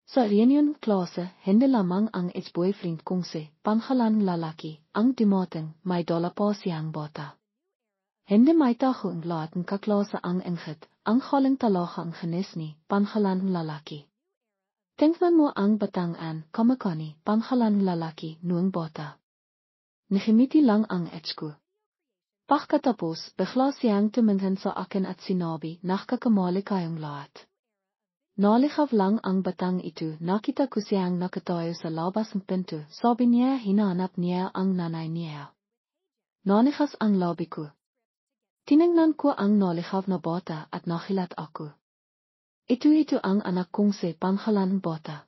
Sa reunion klase hende lamang ang ex-boyfriend kongse, pangalan lalaki, ang dumating, may dola pa siyang bata. Hende may tahong lahat ka klase ang ingit, ang haling talaga ang genis ni, pangalan lalaki. Tingnan mo ang batangan, kamakani, pangalan lalaki, noong bata. Nihimiti lang ang ex-ko. Pagkatapos, bigla siyang tumingin sa akin at sinabi, nakakamali kayong lahat. Naligaw lang ang batang ito, nakita ko siyang nakatayo sa labas ng pinto, sabi niya hinahanap niya ang nanay niya. Nanigas ang labi ko. Tinignan ko ang naligaw na bata at nakilat ako. Ito ang anak kong si pangalan bata.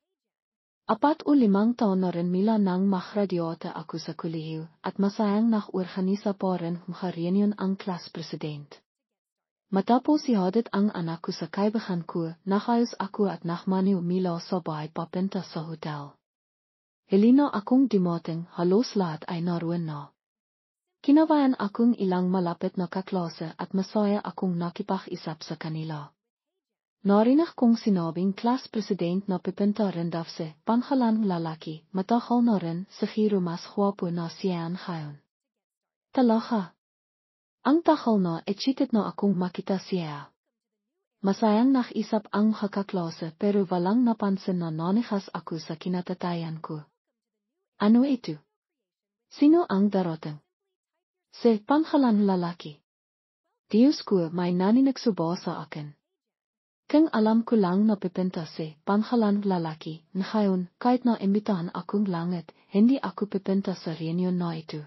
4 o 5 taon na rin mila nang magraduate ako sa kolehiyo at masayang organisa pa rin reunion ang class president. Matapos ihadat ang anak ko sa kaibigan ko, nakayos ako at nakmaniw mila sa bahay papunta sa hotel. Helina akong dumating, halos lahat ay naroon na. Kinabayan akong ilang malapit na kaklase at masaya akong nakipag-isap sa kanila. Narinig kong sinabing class president na pupunta rin daw si pangalan lalaki, matagal na rin, siguro mas gwapo na siyan ngayon. Talaga. Ang tagal na echitit na akong makita siya. Masayang nakisap ang kaklase pero walang napansin na nanigas ako sa kinatatayan ko. Ano ito? Sino ang darating? Si pangalan lalaki. Diyos ko, may naninagsuba sa akin. Kung alam ko lang na pipinta si pangalan lalaki, ngayon, kahit na imbitahan akong langit, hindi ako pipinta sa reunion na ito.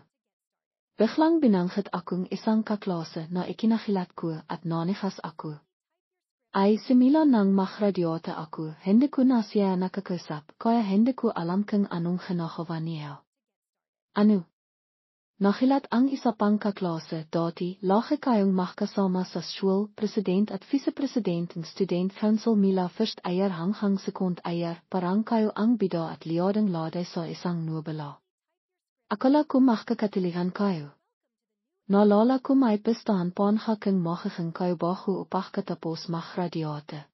Biglang binanggit akong isang kaklase na ikinakilat ko at nanigas ako. Ay simula nang magraduate ako, hindi ko na siya nakakausap, kaya hindi ko alam kung anong ginagawa niya. Ano? Nakilat ang isa pang kaklase dati, lagi kayong magkasama sa school, president at vice-president ng student council mila first year hanggang second year, parang kayo ang bida at liadang lade sa isang nobela. Akala ko makakatilihan kayo. Naalala ko may pistahan panhaking makiking kayo bago o pagkatapos magraduate.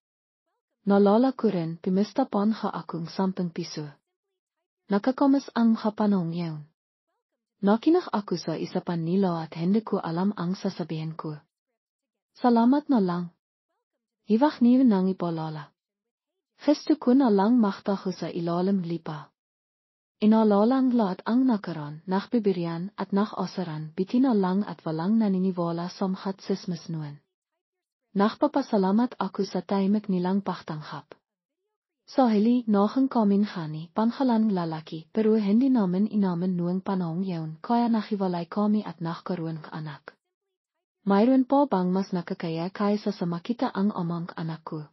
Naalala ko rin pimista panha akong 10 piso. Nakakamas ang hapanong yun. Nakinig ako sa isa pa nila at hindi ko alam ang sasabihin ko. Salamat na lang. Hiwag niyo nang ipalala. Gusto ko na lang makta ko sa ilalim lipa. Inalalang lahat ang nakaraan, nakbibirian at nakasaran, bitina lang at walang naniniwala sa mga sismis noon. Nakpapasalamat ako sa tahimik nilang pagtanghap. Sa hili, naking kaming hani, pangalan lalaki, pero hindi namin inamin noong panahong yun, kaya nakiwalay kami at nakaroon ng anak. Mayroon pa bang mas nakakaya kaysa sa makita ang amang anak ko?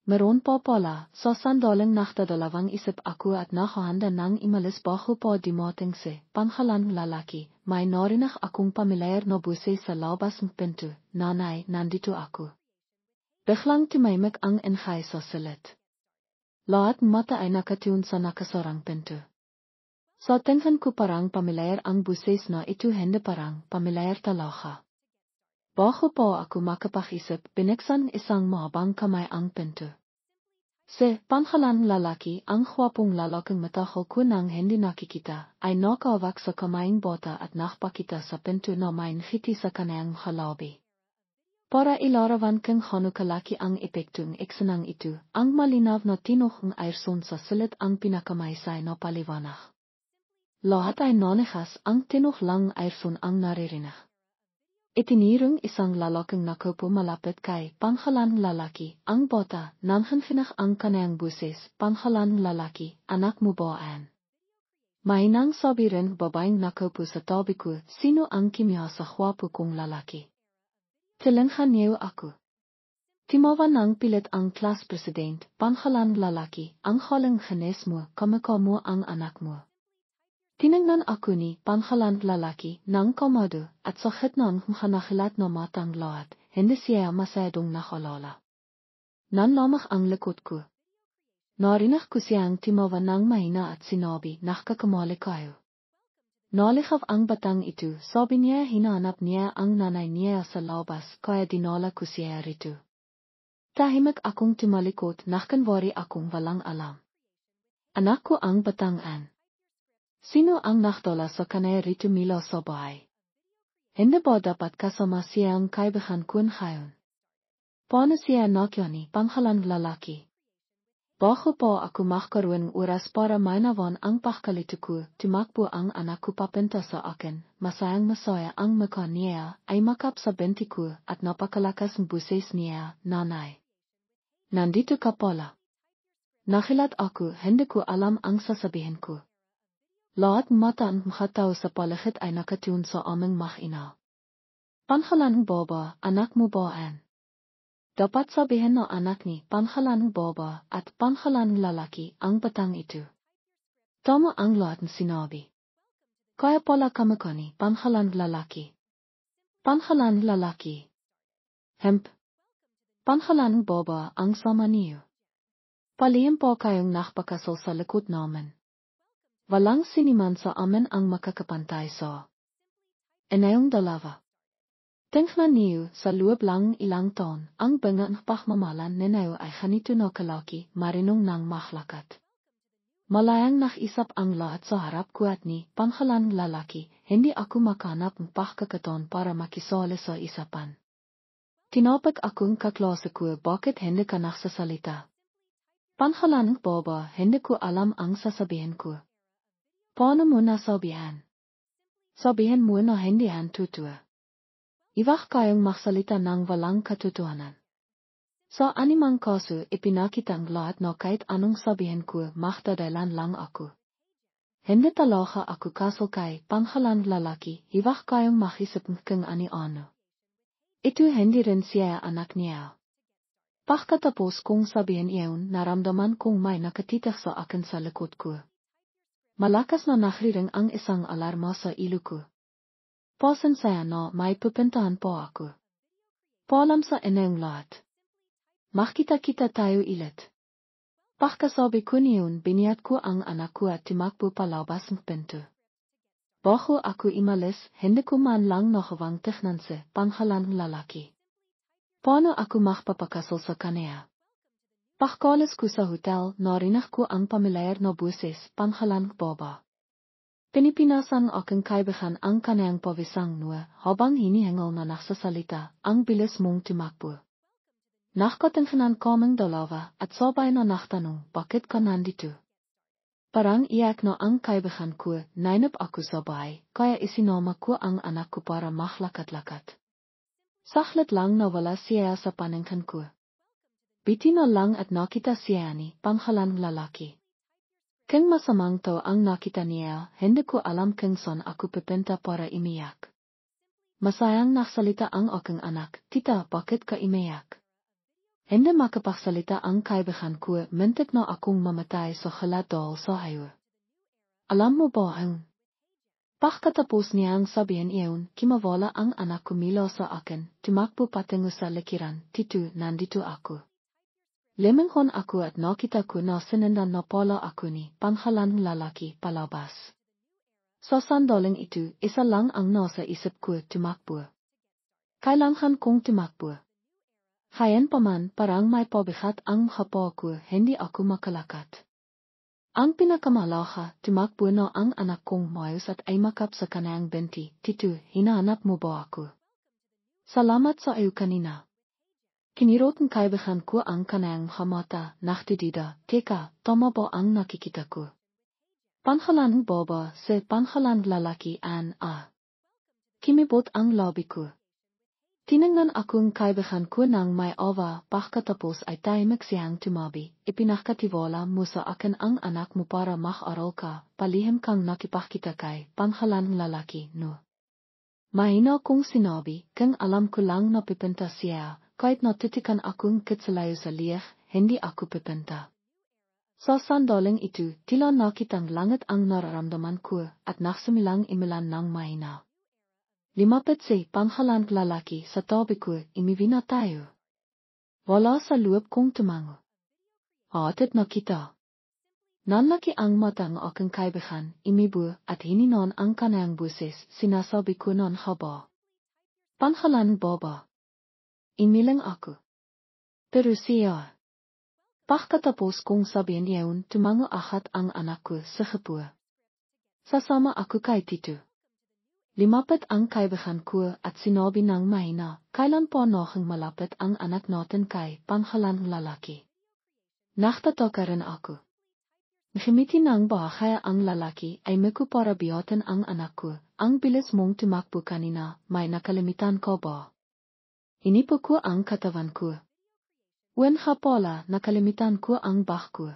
Meron pa pala, sa sandaling nakadalawang isip ako at nakahanda nang imalis bago pa dumating si pangalan lalaki, may narinig akong pamilyar na boses sa labas ng pinto, nanay, nandito ako. Biglang tumahimik ang ingay sa silid. Lahat mata ay nakatun sa nakasarang pinto. Sa tingin ko parang pamilyar ang boses na ito, hindi parang pamilyar talaga. Bago pa ako makapag-isip, binuksan isang mahabang kamay ang pinto. Si pangalan lalaki, ang gwapong lalaking matagal ko nang hindi nakikita, ay nakawak sa kamayang bata at nakapakita sa pinto na may ngiti sa kaniyang halabi. Para ilarawan kung hano kalaki ang epektong eksanang ito, ang malinaw na tinuhong airson sa silid ang pinakamaysay na paliwanag. Lahat ay nanigas, ang tinuh lang airson ang naririnig. Itinirong isang lalaking nakaupo malapit kay pangalan lalaki, ang bata, nanhanhinig ang kaniyang buses, pangalan lalaki, anak mo ba an? Mahinang sabi rin babaeng nakaupo sa tabi ko, sino ang kimya sa gwapo kong lalaki? Tilinghan niyo ako. Timawa ng pilit ang class president, pangalan lalaki, ang haling genes mo, kamukha mo ang anak mo. Tinignan ako ni pangalan lalaki ng komodo at sa gitna ng nakhilat na matang lahat, hindi siya masyadong nakalala. Nanlamang ang likod ko. Narinig ko siyang timawa ng mahina at sinabi, nakakamali kayo. Naligaw ang batang ito, sabi niya hinahanap niya ang nanay niya sa labas, kaya dinala ko siya rito. Tahimik akong tumalikod nakan wari akong walang alam. Anak ko ang batangan. Sino ang nakdola sa kanay rito milo sa bahay? Hindi ba dapat kasama siya ang kaibigan kun ngayon? Paano siya nakyoni panghalang lalaki? Bago po ako magkaroon oras para mainawan ang pagkalito ko, tumakbo ang anak ko papunta sa akin, masayang masaya ang mukha niya, ay makap sa binti ko at napakalakas ng buses niya, nanay. Nandito ka pala. Nakilat ako, hindi ko alam ang sasabihin ko. Lahat mata ang makataw sa paligid ay nakatun sa aming mag-ina. Pangalan baba, anak mo baan? Dapat sabihin ng anak ni pangalan baba at pangalan lalaki ang batang ito. Tama ang lahat ng sinabi. Kaya pala kamukha ni pangalan lalaki. Pangalan lalaki. Hemp. Pangalan baba ang sama niyo. Palihim po kayong nakpakasal sa likod namin. Walang siniman sa amin ang makakapantay sa inayong dalawa. Tingnan niyo sa loob lang ilang taon, ang bunga ng pagmamalan ninayo ay ganito na kalaki, marinong ng mahlakat. Malayang nakisap ang lahat sa harap ko at ni pangalan lalaki, hindi ako makanap ng pagkakataon para makisali sa isapan. Tinapag akong kaklase ko bakit hindi ka nagsasalita. Pangalan baba, hindi ko alam ang sasabihin ko. Paano mo nasabihan? Sabihin mo na hindi ang totoo. Iwag kayong magsalita ng walang katotohanan. Sa animang kaso ipinakitang lahat na kahit anong sabihin ko magdadahilan lang ako. Hindi talaga ako kasal kay pangalan lalaki, iwag kayong makisip kung ani-ano. Ito hindi rin siya anak niya. Pagkatapos kong sabihin iyon, naramdaman kong may nakatitak sa akin sa likod ko. Malakas na nakriring ang isang alarma sa ilo ko. Pasensya na may pupuntahan po ako. Paalam sa inyong lahat. Makita-kita tayo ulit. Pagkasabi ko niyon, biniyat ko ang anak ko at tumakbo palabas ng pinto. Bago ako imalis, hindi ko man lang nakawang tignan si pangalan lalaki. Paano ako magpapakasal sa kanya? Pagkalis ko sa hotel, narinig ko ang pamilyar na buses, pangalan baba. Pinipinasan aking kaibigan ang kanyang pawisang nua, habang hinihingal na nagsasalita, ang bilis mong tumakbo. Nakatingnan kaming dalawa at sabay na nagtanong, bakit ka nandito? Parang iyak na ang kaibigan ko, nainip ako sabay, kaya isinama ko ang anak ko para maklakat-lakat. Saglit lang nawala siya sa paningin ko. Biti na lang at nakita siya ni pangalan lalaki. Kung masamang tao ang nakita niya, hindi ko alam kung saan ako pupunta para umiyak. Masayang nagsalita ang aking anak, tita, bakit ka umiyak? Hindi makapagsalita ang kaibigan ko, mintik na akong mamatay sa gila dahil sa hayo. Alam mo ba ang? Pagkatapos niyang sabihin iyon, kimawala ang anak ko mila sa akin, tumakbo patungo sa likiran, tito, nandito ako. Liminghon ako at nakita ko na sinindan na pala ako ni pangalan lalaki palabas. Sa sandaling itu, isa lang ang nasa isip ko, tumakbo. Kailangan kong tumakbo. Hayan pa man, parang may pabigat ang hapa ko, hindi ako makalakat. Ang pinakamalaha, tumakbo na ang anak kong mayos at ay makap sa kanayang binti, tito, hinahanap mo ba ako? Salamat sa iyo kanina. Kinirot ng kaibigan ko ang kanayang hamata, naktidida, teka, tama ba ang nakikita ko? Pangalan baba, si pangalan lalaki an a. Kimibot ang labi ko. Tiningnan akong kaibigan ko ng may awa, pagkatapos ay tahimik siyang tumabi, ipinakatiwala mo sa akin ang anak mo para mag-aral ka, palihim kang nakipagkita kay pangalan lalaki, no? Mahina kong sinabi, kung alam ko lang na pipinta siya, kahit natitikan akong kitsalayo sa liyah, hindi ako pipinta. Sa sandaling itu, tila nakitang langit ang nararamdaman ko, at naksumilang imilan ng mahina. Limapit si pangalan lalaki sa tabi ko, imivina tayo. Wala sa loob kong tumango. Hatid na kita. Nanlaki ang mata ng aking kaibigan, imibu, at hininon ang kanayang buses, sinasabi ko ng haba. Pangalan baba. Imiling ako. Perusia. Pagkatapos kong sabihin yaon tumango ahat ang anak ko sa Hapua. Sasama ako kay Tito. Limapit ang kaibigan ko at sinabi ng mahina, kailan po noong malapit ang anak natin kay pangalang lalaki. Naktatak rin ako. Ngumiti ng bahay ang lalaki ay meku para biyatan ang anak ko, ang bilis mong tumakbo kanina, may nakalimitan ko ba? Inipo ko ang katawan ko. Wen hapala nakalimitan ko ang bah ko.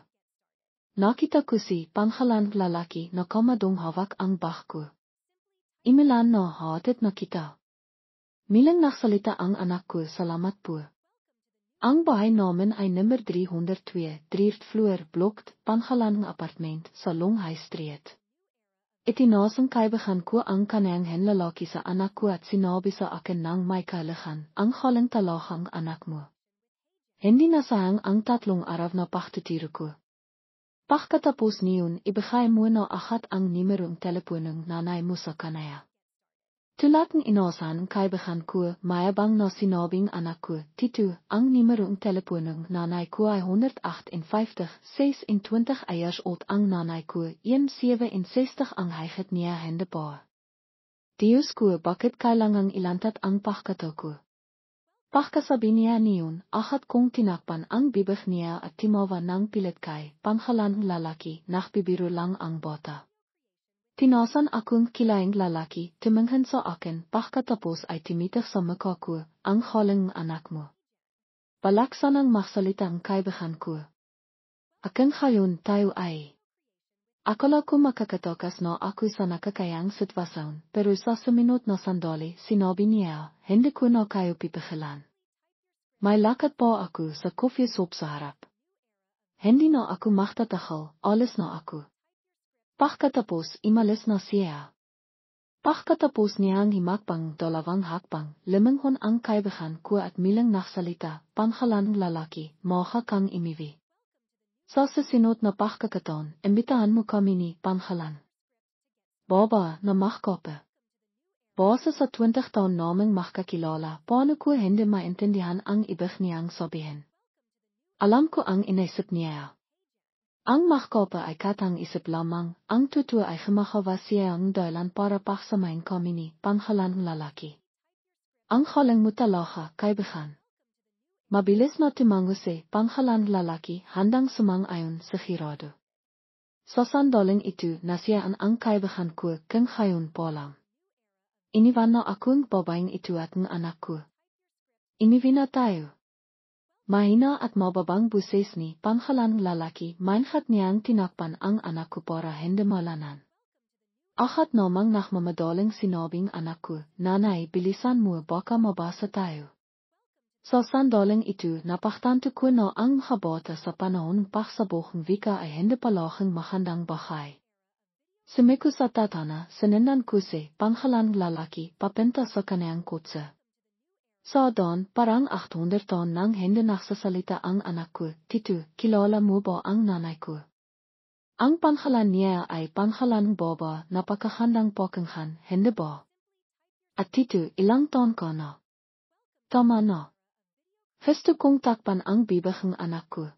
Nakita ko si pangalang lalaki na komadong hawak ang bah ko. Imilan na hatit na kita. Milang naksalita ang anak ko, salamat po. Ang bahay namin ay nummer 302, 3th floor, blok, pangalang apartment, sa Longhai Street. Itinasang kaibigan ko ang kanang lalaki sa anak ko at sinabi sa akin ng may kailangan, ang halang talahang anak mo. Hindi nasayang ang 3 araw na pagtutiro ko. Pagkatapos niyon, ibigay mo na ahat ang nimerong teleponong nanay mo sa kanaya. Tulating inasahan kaibigan ko, mayabang na sinabing anak ko, Tito, ang nimerong teleponong nanay ko ay 158, 26 years old ang nanay ko, 67 ang higit niya hende pa. Diyos ko, bakit kailangang ilantat ang pagkataw ko? Pagkasabi niya niyon, ahat kong tinakpan ang bibig niya at timawa ng pilit kay pangalang lalaki, nakbibiro lang ang bata. Tinasan akong kilaing lalaki, tumingin sa akin, pagkatapos ay timitak sa mukha ko, ang halang anak mo. Balaksan ang magsalitang kaibigan ko. Aking ngayon tayo ay. Akala ko makakatakas na ako sa nakakayang sitwasyon, pero sa sumunod na sandali, sinabi niya, hindi ko na kayo pipigilan. May lakad pa ako sa coffee shop sa harap. Hindi na ako magtatagal, alis na ako. Pagkatapos, imalis na siya. Pagkatapos niyang himakbang 2 hakbang, lumingon ang kaibigan ko at milang naksalita, pangalang lalaki, maha kang imiwi. Sa susunod na pagkakataon, imbitahan mo kami ni pangalan. Baba na magkape. Basa sa 20 taon naming magkakilala, paano ko hindi maintindihan ang ibig niyang sabihin. Alam ko ang inisip niya. Ang magkape ay katang isip lamang, ang totoo ay gumagawa siya ang dahilan para pagsamahin kami ni pangalang lalaki. Ang halang mo talaga, kaibigan. Mabilis na tumango si pangalang lalaki handang sumang-ayon sa hirado. Sa sandaling ito nasiyaan ang kaibigan ko kung ngayon pa lang. Iniwan na akong babaeng ito at ng anak ko. Iniwi na tayo. Mahina at mababang buses ni pangalang lalaki, maingat niyang tinakpan ang anak ko para hindi malanan. Ahat namang nakmamadaling sinabing anak ko, nanay bilisan mo baka mabasa tayo. Sa sandaling ito napaktanto ko na ang habata sa panahon pagsabong wika ay hindi palaging magandang bahay. Sumiko sa tatana, sinindan ko si pangalang lalaki papunta sa kanyang kotse. Sa doon, parang 800 taon nang hindi nagsasalita ang anak ko, Tito, kilala mo ba ang nanay ko? Ang pangalan niya ay pangalang Baba, napakahandang pakinggan, hindi ba? At Tito, ilang taon ka na? Tama na. Gusto kong takpan ang bibig ng anak ko.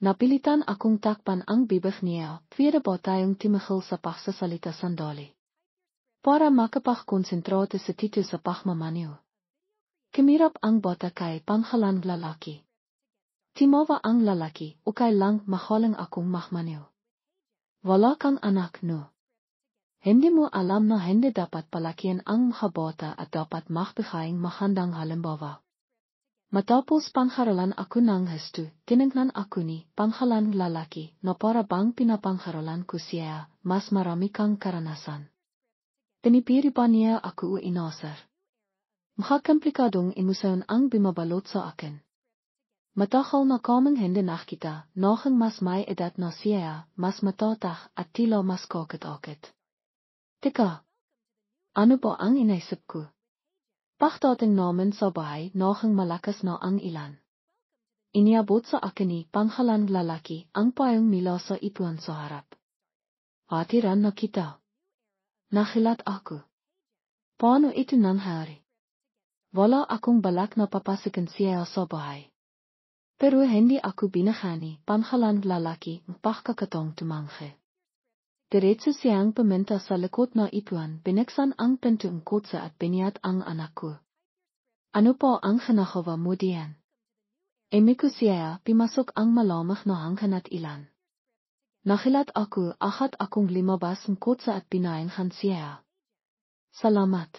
Napilitan akong takpan ang bibig niya, pwede ba tayong timigil sa pagsasalita sandali? Para makapagkonsentrate si Tito sa pagmamanyo. Kumirap ang bata kay pangalang lalaki. Timawa ang lalaki, ukay lang mahalang akong magmanyo. Wala kang anak no. Hindi mo alam na hindi dapat palakihan ang mga bata at dapat magbigaying magandang halimbawa. Matapos pangharalan ako ng husto, tinignan ako ni pangalang lalaki na para bang pinapangharalan ko siya, mas marami kang karanasan. Tinipiri pa niya ako inasar. Makakomplikadong emosyon ang bimabalot sa akin. Matagal na kaming hindi nakita, noong mas may edad na siya, mas matatak at tila mas kokit-okit. Teka, ano ba ang inaisip ko? Pagdating namin sa bahay noong malakas na ang ilan. Iniabot sa akin ni pangalang lalaki ang payong nila sa ipuan sa harap. Atiran na kita. Nakilat ako. Paano ito nangyari? Wala akong balak na papasukin siya sa bahay. Pero hindi aku binigani, pangalan lalaki, pagkakataong tumangge. Diretso siyang paminta sa likod na ituan, binuksan ang pinto ng kotse at biniat ang anak ko. Ano po ang ginagawa mo diyan? Emiku siya, pimasok ang malamig na hangin at ilan. Nakilat ako, agad akong limabas ng kotse at pinaingan siya. Salamat.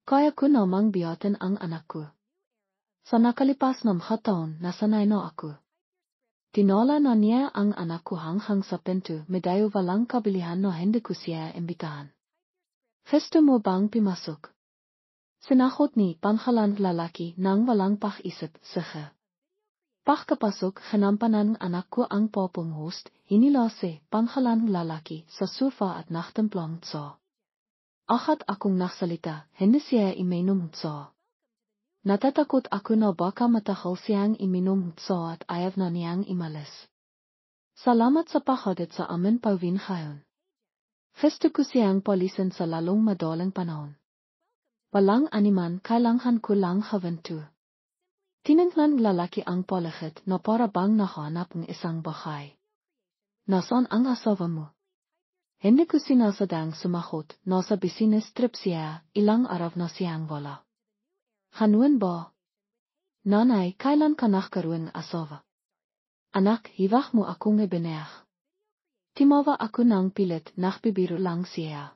Kaya ko namang biyatin ang anak ko. Sa nakalipas ng mga taon, nasanay na ako. Tinala na niya ang anak ko hanggang sa pinto, medayo walang kabilihan na hindi ko siya imbitahan. Gusto mo bang pimasok? Sinahot ni pangalan lalaki nang walang pakisip, sige. Pagkapasok, hinampanan anak ko ang popong host, hinilase, pangalan lalaki, sa sofa at nachtemplang tso. Agad akong nagsalita, hindi siya iminom tso. Natatakot ako na baka matahol siyang iminom tso at ayaw na niyang imalis. Salamat sa paghahatid sa amin pawin ngayon. Gusto ko siyang polisin sa lalong madaling panahon. Walang animan, kailangan ko lang haventu. Tiningnan lalaki ang paligid na para bang nahanap ng isang bahay. Nasaan ang asawa mo? Hindi ko sinasadang sumagot, nasa business trip siya, ilang araw na siyang wala. Hanuan ba? Nanay, kailan ka nagkaroon asawa? Anak, hiwag mo akong ibinayag. Timawa ako ng pilit, nagbibiro lang siya.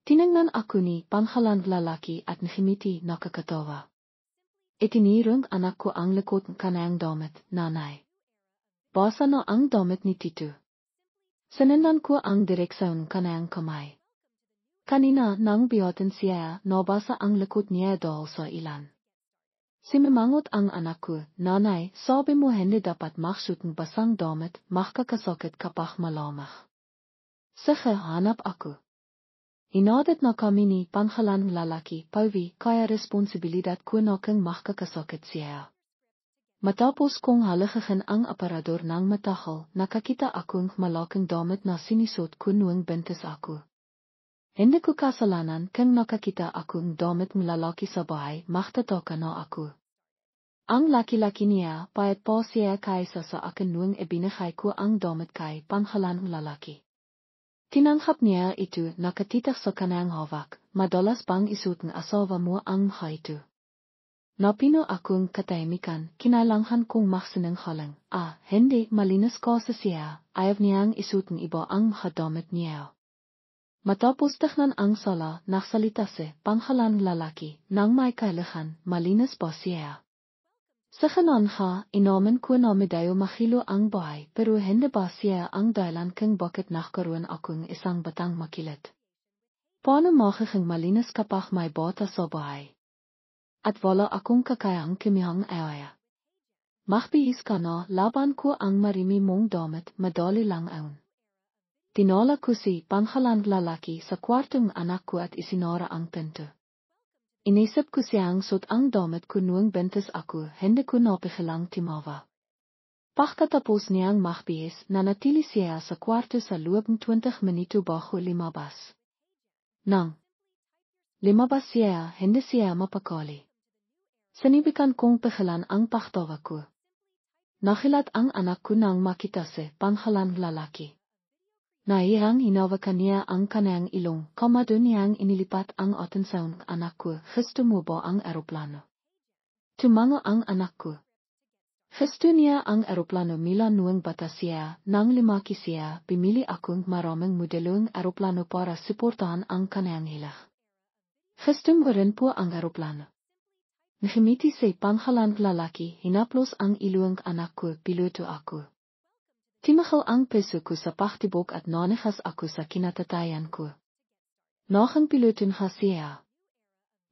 Tiningnan ako ni pangalan lalaki at ngumiti nakakatawa. Itinirong anak ko ang likod ng kanang damit, nanay. Basa na ang damit ni Tito. Sinundan ko ang direksyon kanang kamay. Kanina nang biyatin siya, nabasa ang likod niya dahil sa ilan. Simamangot ang anak ko, nanay, sabi mo hindi dapat magsuot ng basang damit, makakasakit kapag malamig. Sige, hanap ako. Inadat na kami ni pangalan lalaki, Pauwi, kaya responsibilidad ko na kang makakasakit siya. Matapos kong halagahan ang aparador ng matahal, nakakita akong malaking damit na sinisot ko noong buntis ako. Hindi ko kasalanan kung nakakita akong damit ng lalaki sa bahay, magtataka na ako. Ang laki-laki niya, payat pa siya kaysa sa akin noong ibinigay ko ang damit kay pangalan lalaki. Tinanggap niya ito, nakatitak sa kanang hawak, madalas bang isuot ng asawa mo ang mga ito. Napino akong katahimikan, kinailangan kong magsinungaling, hindi, malinis kasi siya, ayaw niyang isuot ng iba ang mga damit niya. Matapos tignan ang sala, nagsalita si pangalan lalaki, nang may kailangan, malinis ba siya. Sa kanan ha, inamin ko na medayo mahilo ang bahay, pero hindi ba siya ang dahilan kung bakit nagkaroon akong isang batang makilit. Paano magiging malinis kapag may bata sa bahay? At wala akong kakayang kimihang awaya. Magbihis ka na, laban ko ang marimi mong damit, madali lang aun. Tinala ko si pangalan lalaki sa kwartong anak ko at isinara ang pinto. Inisip ko siyang suot ang damit ko noong buntis ako, hindi ko napigilang timawa. Pagkatapos niyang magbihis, nanatili siya sa kwarto sa loob ng 20 minuto bago limabas. Nang limabas siya, hindi siya mapakali. Sinibikan kong pigilan ang pagtawa ko. Nakilat ang anak ko nang makita si pangalan lalaki. Nahihang hinawakan niya ang kanang ilong, doon niyang inilipat ang atensyon ng anak ko, gusto mo ba ang eroplano? Tumango ang anak ko. Gusto niya ang eroplano mula noong bata siya, nang lumaki siya, pimili akong maraming modelong eroplano para suportahan ang kanang hilig. Gusto mo rin po ang eroplano? Ngumiti si pangalan lalaki, hinaplos ang ilong anak ko, piloto ako. Timahal ang peso ko sa paktibok at nanigas ako sa kinatatayan ko. Nakang piloton ha siya.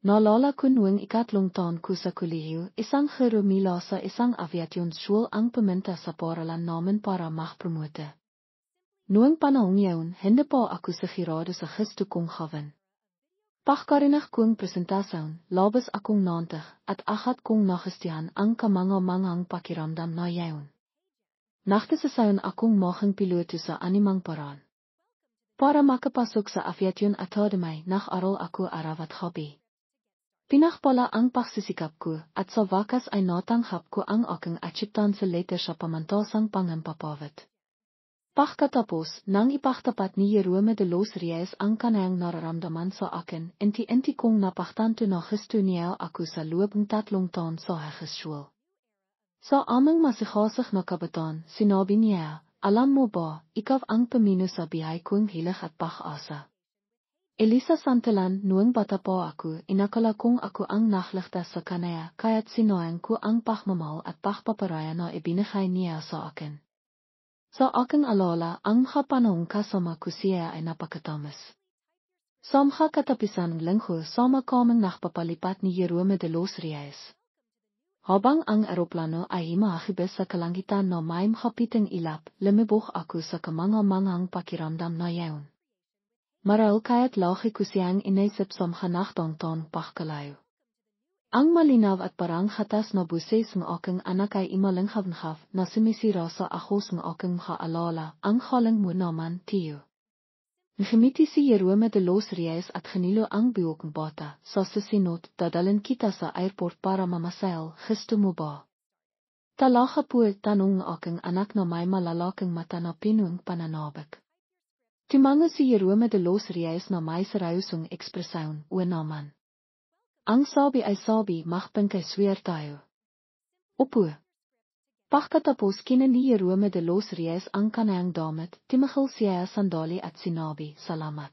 Naalala ko noong ikatlong taon ko sa kolehiyo, isang guro mula sa isang aviation school ang pumunta sa paralan namin para magpromote. Noong panahong yun, hindi pa ako sigurado sa gusto kong gawin. Pagkarinig kong presentasyon, labas akong nantig at agad kong nagustuhan ang kamanga-mangang pakiramdam na yun. Nagdesayon akong maging piloto sa animang paraan. Para makapasok sa aviation academy, nag-aral ako araw at hobby. Pinagpala ang pagsisikap ko at sa wakas ay natanggap ko ang aking akseptansa letter sa pamantosang pangampapawit. Pagkatapos, nang ipagtapat ni Jerome de los Reyes ang kanayang nararamdaman sa akin, inti kong napagtanto na gusto niya ako sa loob ng 3 taon sa hogeschool. Sa aming masigosig na kabataan, sinabi niya, alam mo ba, ikaw ang pamino sa bihay kong hilig at pag-asa. Elisa Santelan, noong bata pa ako, inakala kong ako ang nakligtas sa kanaya, kaya't sinayang ko ang pagmamahal at pagpaparaya na ibinigay niya sa akin. Sa aking alala, ang panahong kasama ko siya ay napakatamis. Sa mga katapisan ng linggo, sama kaming nakpapalipat ni Jerome de los Reyes. Habang ang eroplano ay himahibis sa kalangitan na may makapiting ilap, lumibog ako sa kamanga-mangang pakiramdam na yaon. Marahil kaya't lagi ko siyang inisip sa mga nachtong pagkalayo. Ang malinaw at parang hatas na buses ng aking anak ay imalinghav na sumisira sa ahos ng aking maalala, ang halang mo naman, tiyo. Ngimiti si Jerome de los Reyes at kanilo ang buok ng bata, sa susunod, dadalhin kita sa airport para mamasail, gusto mo ba? Talaga po tanong ng aking anak na may malalaking mata na pinung pananabik. Tumango si Jerome de los Reyes na may seryousong ekspresyon, o naman. Ang sabi ay sabi, magpangkay swear tayo. Opo. Pagkatapos kinan ni Jerome de los Reyes ang kanayang damit, timahal siya sandali at sinabi, salamat.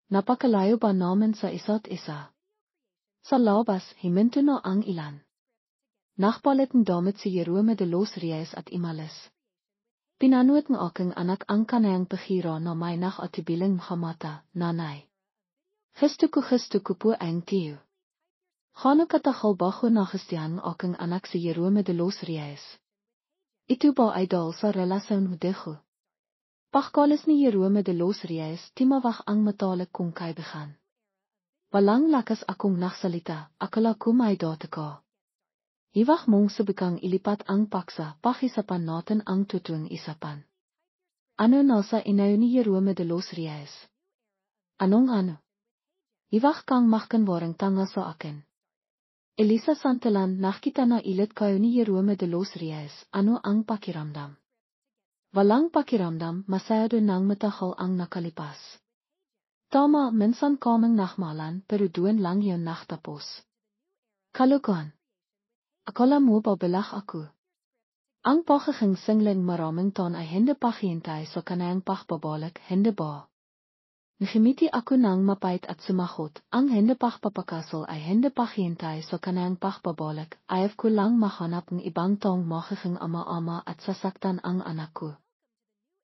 Napakalayo ba namin sa isa't isa? Sa labas, himinto na ang ilan. Nakpalit ng damit si Jerome de los Reyes at imalis. Pinanuot ng aking anak ang kanayang pahira na may nakatibiling mata, nanay. Gusto ko po ang tiyo. Gano katahal bago nagustuhan ng aking anak si Jerome de los Reyes. Ito ba ay dahil sa relasyon hudigo? Pagkalis ni Jerome de los Reyes, timawak ang matalik kong kaibigan. Walang lakas akong naksalita, akala ko may data ka. Iwak mong subikang ilipat ang paksa, pakisapan natin ang tutuang isapan. Ano nasa inayo ni Jerome de los Reyes? Anong ano? Iwak kang makanwarang tanga sa akin. Elisa Santelan, nakita na ilit kayo ni Jerome de los Reyes, ano ang pakiramdam? Walang pakiramdam, masyado nang matahal ang nakalipas. Tama, minsan kaming nakmalan, pero doon lang yun naktapos. Kalokohan. Akala mo ba balak ako? Ang pagiging singling maraming taon ay hindi paghihintay sa kanayang pagbabalik, hindi ba? Ngimiti ako nang mapait at sumagot, ang hindi pagpapakasal ay hindi paghihintay sa kanayang pagbabalik, ayaw ko lang mahanap ng ibang taong magiging ama-ama at sasaktan ang anak ko.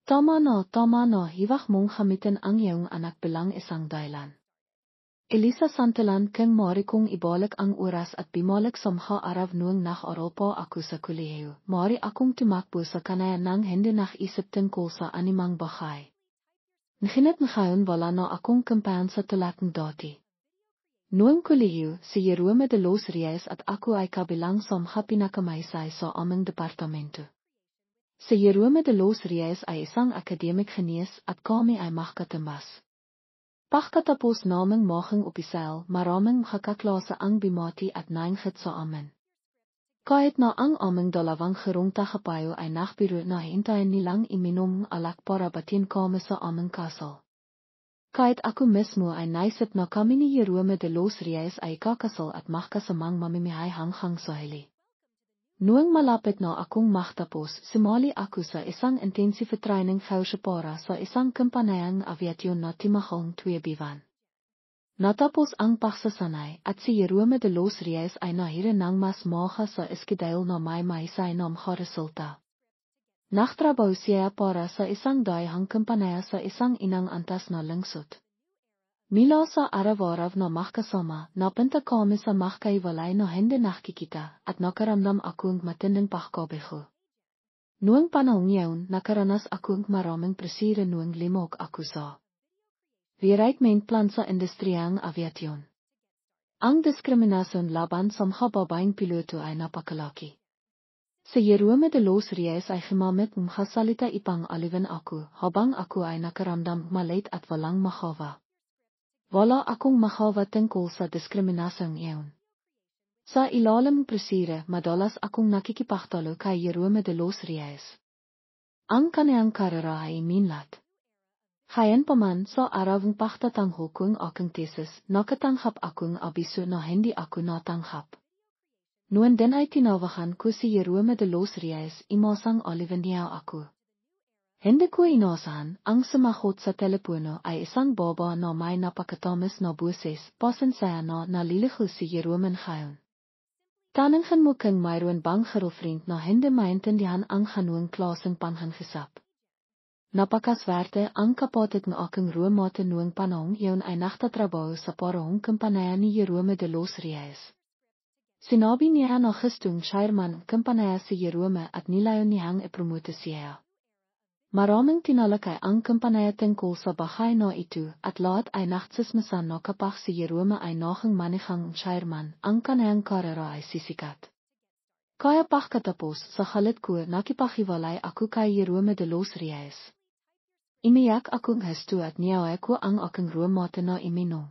Tama na, hiwak mong gamitin ang iyong anak bilang isang dahilan. Elisa Santelan, kung mari kong ibalik ang oras at bimalik sa mga araw noong nag-aral pa ako sa kolehiyo, mari akong tumakbo sa kanaya nang hindi nakisip tungkol sa anumang bagay. Nahinat na ngayon wala na akong kampayan sa tulad ng dati. Noong kolehiyo, si Jerome de los Reyes at ako ay kabilang sa mga pinakamaysay sa aming departamento. Si Jerome de los Reyes ay isang academic genius at kami ay magkatambas. Pagkatapos naming maging opisyal, maraming makaklase ang bimati at nainggit sa amin. Kahit na ang aming dalawang gerong tagapayo ay nagbiro na hintayin nilang iminom ng alak para batin kami sa aming kasal. Kahit ako mismo ay naisip na kami ni Jerome de los Reyes ay kakasal at magkasamang mamimihay hanggang sa huli. Noong malapit na akong magtapos, sumali ako sa isang intensive training kurso para sa isang kampanayang aviasyon na timahong 2 buwan. Natapos ang pagsasanay at si Jerome de los Reyes ay nahirin ng mas maha sa iskidale na may mahisay na mga resulta. Nagtrabaho siya para sa isang daihang kampanaya sa isang inang antas na lungsod. Mula sa araw-araw na magkasama, napunta kami sa magkaiwalay na hindi nakikita at nakaramdam akong matinding pagkabigo. Noong panahon yun, nakaranas akong maraming presira noong limog ako sa recruitment sa industriyang aviasyon. Ang diskriminasyon laban sa mga babaeng piloto ay napakalaki. Si Jerome de los Reyes ay gumamit ng mga salita ipang aliwan ako habang ako ay nakaramdam malit at walang mahawa. Wala akong magawa tungkol sa diskriminasang iyon. Sa ilalim presire madalas akong nakikipahtalo kay Jerome de los Reyes. Ang kanyang karera ay minlat. Gayon pa man sa arawang pagtatanghol kong aking tesis, nakatanghap akong abiso na hindi ako natanghap. Noon din ay tinawagan ko si Jerome de los Reyes imasang Olivenia ako. Hindi ko inasahan, ang sumagot sa telepono ay isang baba na may napakatamis na boses, pasensya na naliligo si Jerome ngayon. Taninghan mo kang mayroon bang girlfriend na hindi maintindihan ang hanuang klaseng panghangisap. Napakaswerte ang kapatid ng aking roommate noong panahon iyon ay nagtatrabaho sa parehong kumpanya ni Jerome de los Reyes. Sinabi niya na gustong chairman kumpanya si Jerome at nilayon niyang ipromote siya. Maraming tinalakay ang kumpanya tungkol sa bahay na ito at lahat ay nagsismisan na kapag si Jerome ay naging manihang chairman, ang kanyang karera ay sisikat. Kaya pagkatapos sa halit ko nakipahiwalay ako kay Jerome de los Reyes. Imiyak akong hesto at niyaw ko ang aking roommate na iminom.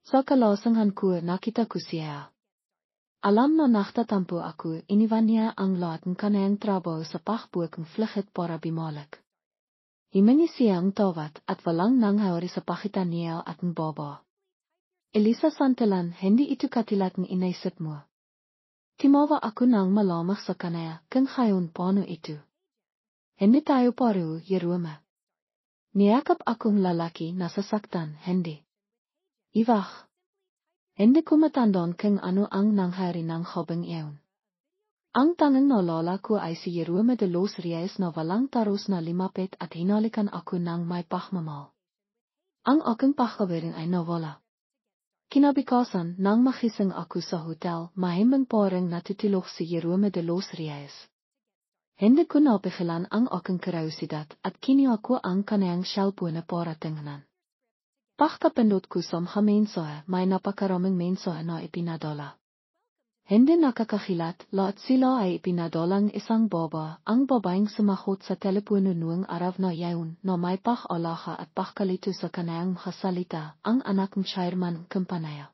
Sa kalasangan ko nakita ko siya. Alam na nagtatampo ako, iniwan niya ang lahat ng kanyang trabaho sa pagbuking vlucht para bumalik. Himingi siyang tawad at walang nangyari sa pagitan niya at ng baba. Elisa Santelan, hindi ito katulad ng inaisip mo. Timawa ako nang malamang sa kanya kung ngayon paano ito. Hindi tayo pareho, Jerome. Niyakap akong lalaki na sasaktan, hindi. Iwag. Hindi ko matandaan kung ano ang nangyari ng habang iyon. Ang tanging naalala ko ay si Jerome de los Reyes na walang taros na limapit at hinalikan ako ng may pagmamahal. Ang aking pagkawirin ay nawala. Kinabukasan nang magising ako sa hotel, mahimbing parang natutulog si Jerome de los Reyes. Hindi ko napigilan ang aking kuryosidad at kinuha ko ang kanyang cellphone para tingnan. Pagkapindot ko sa mga mensahe, may napakaraming mensahe na ipinadala. Hindi nakakahilat, lahat sila ay ipinadalang isang baba, ang babaeng sumagot sa telepono noong araw na yaon na may pag-alala at pagkalito sa kanyang mga salita, ang anak ng chairman kumpanya.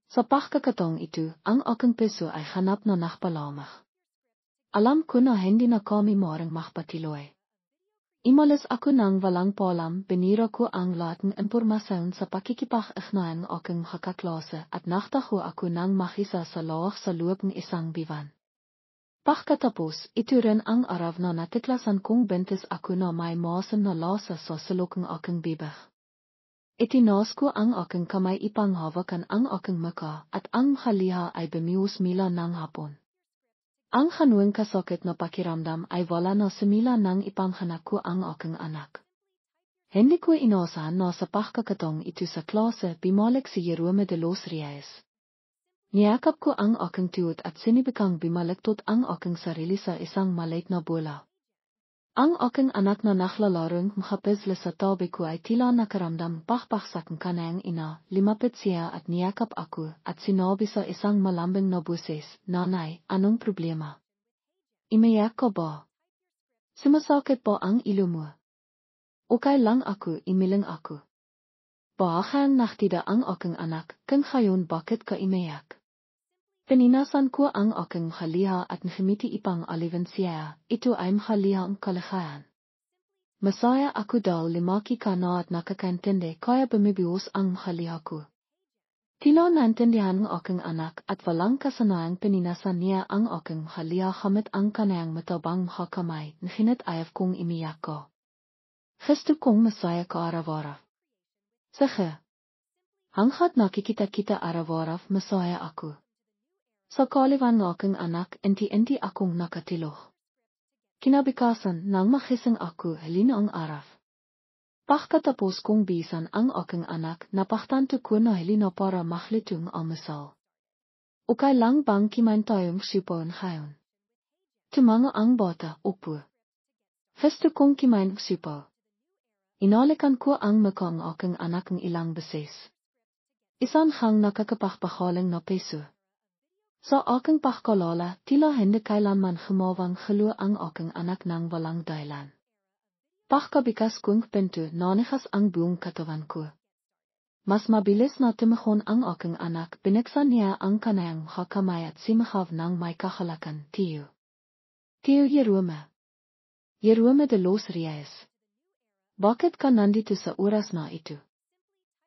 Sa pagkakataong ito, ang aking puso ay hanap na nakpalamang. Alam ko na hindi na kami maring makapatiloy. Imalis ako ng walang palam, binira ko ang lahat ng impormasyon sa pakikipag-ugnayan ng aking kaklase at nagtaho ako ng makisa sa loob sa loob ng isang buwan. Pagkatapos, ito rin ang araw na natiklasan kong buntis ako na may maasim na lasa sa sulok ng aking bibig. Itinaas ko ang aking kamay ipanghawakan ang aking muka at ang haliha ay bumiwas mila ng hapon. Ang hanuang kasakit na pakiramdam ay wala na simula nang ipanghanak ko ang aking anak. Hindi ko inasahan na sa pagkakataong ito sa klase bumalik si Jerome de los Reyes. Niyakap ko ang aking tuwod at sinibikang bimaliktot ang aking sarili sa isang maliit na bola. Ang aking anak na naklalarong makapizla sa tabi ko ay tila nakaramdam pakpaksak ng kanyang ina, limapit siya at niyakap ako at sinabi sa isang malambing na boses, "Nanay, anong problema? Imayak ka ba? Sumasakit ba ang ilo mo?" Okay lang ako, imiling ako. Bahang naktida ang aking anak, kung ngayon bakit ka imayak? Pininasan ko ang aking haliha at nahimiti ipang alivan siya, ito ay haliha ang kaligayahan. Masaya ako dahil limaki ka na at nakakaintindi kaya bumibiwas ang haliha ko. Tila naintindihan ng aking anak at walang kasanayang pininasan niya ang aking haliha gamit ang kanyang matabang kamay, nahinat ayaw kong imiyak ko. Gusto kong masaya ka araw-araw. Sige. Hanggat nakikita-kita araw-araw masaya ako. Sa kaliwan ng aking anak, inti-inti akong nakatilog. Kinabukasan nang magising ako halina ang araw. Pagkatapos kong bisan ang aking anak, napagtanto ko na halina para maglitong almusal. Okay lang bang kimain tayong supon ngayon? Tumanga ang bata, upo. Gusto kong kimain supo. Inalikan ko ang muka ng aking anak ng ilang beses. Isang hang nakakapagpahaling na peso. Sa aking pagkalala, tila hindi kailanman humawang halo ang aking anak ng walang dahilan. Pagkabikas kong pinto, nanikas ang buong katawan ko. Mas mabilis na tumagon ang aking anak, binuksan niya ang kanyang kamay at simakhaw ng may kahalakan, Tio. Tio Jerome. Jerome de los Reyes. Bakit ka nandito sa oras na ito?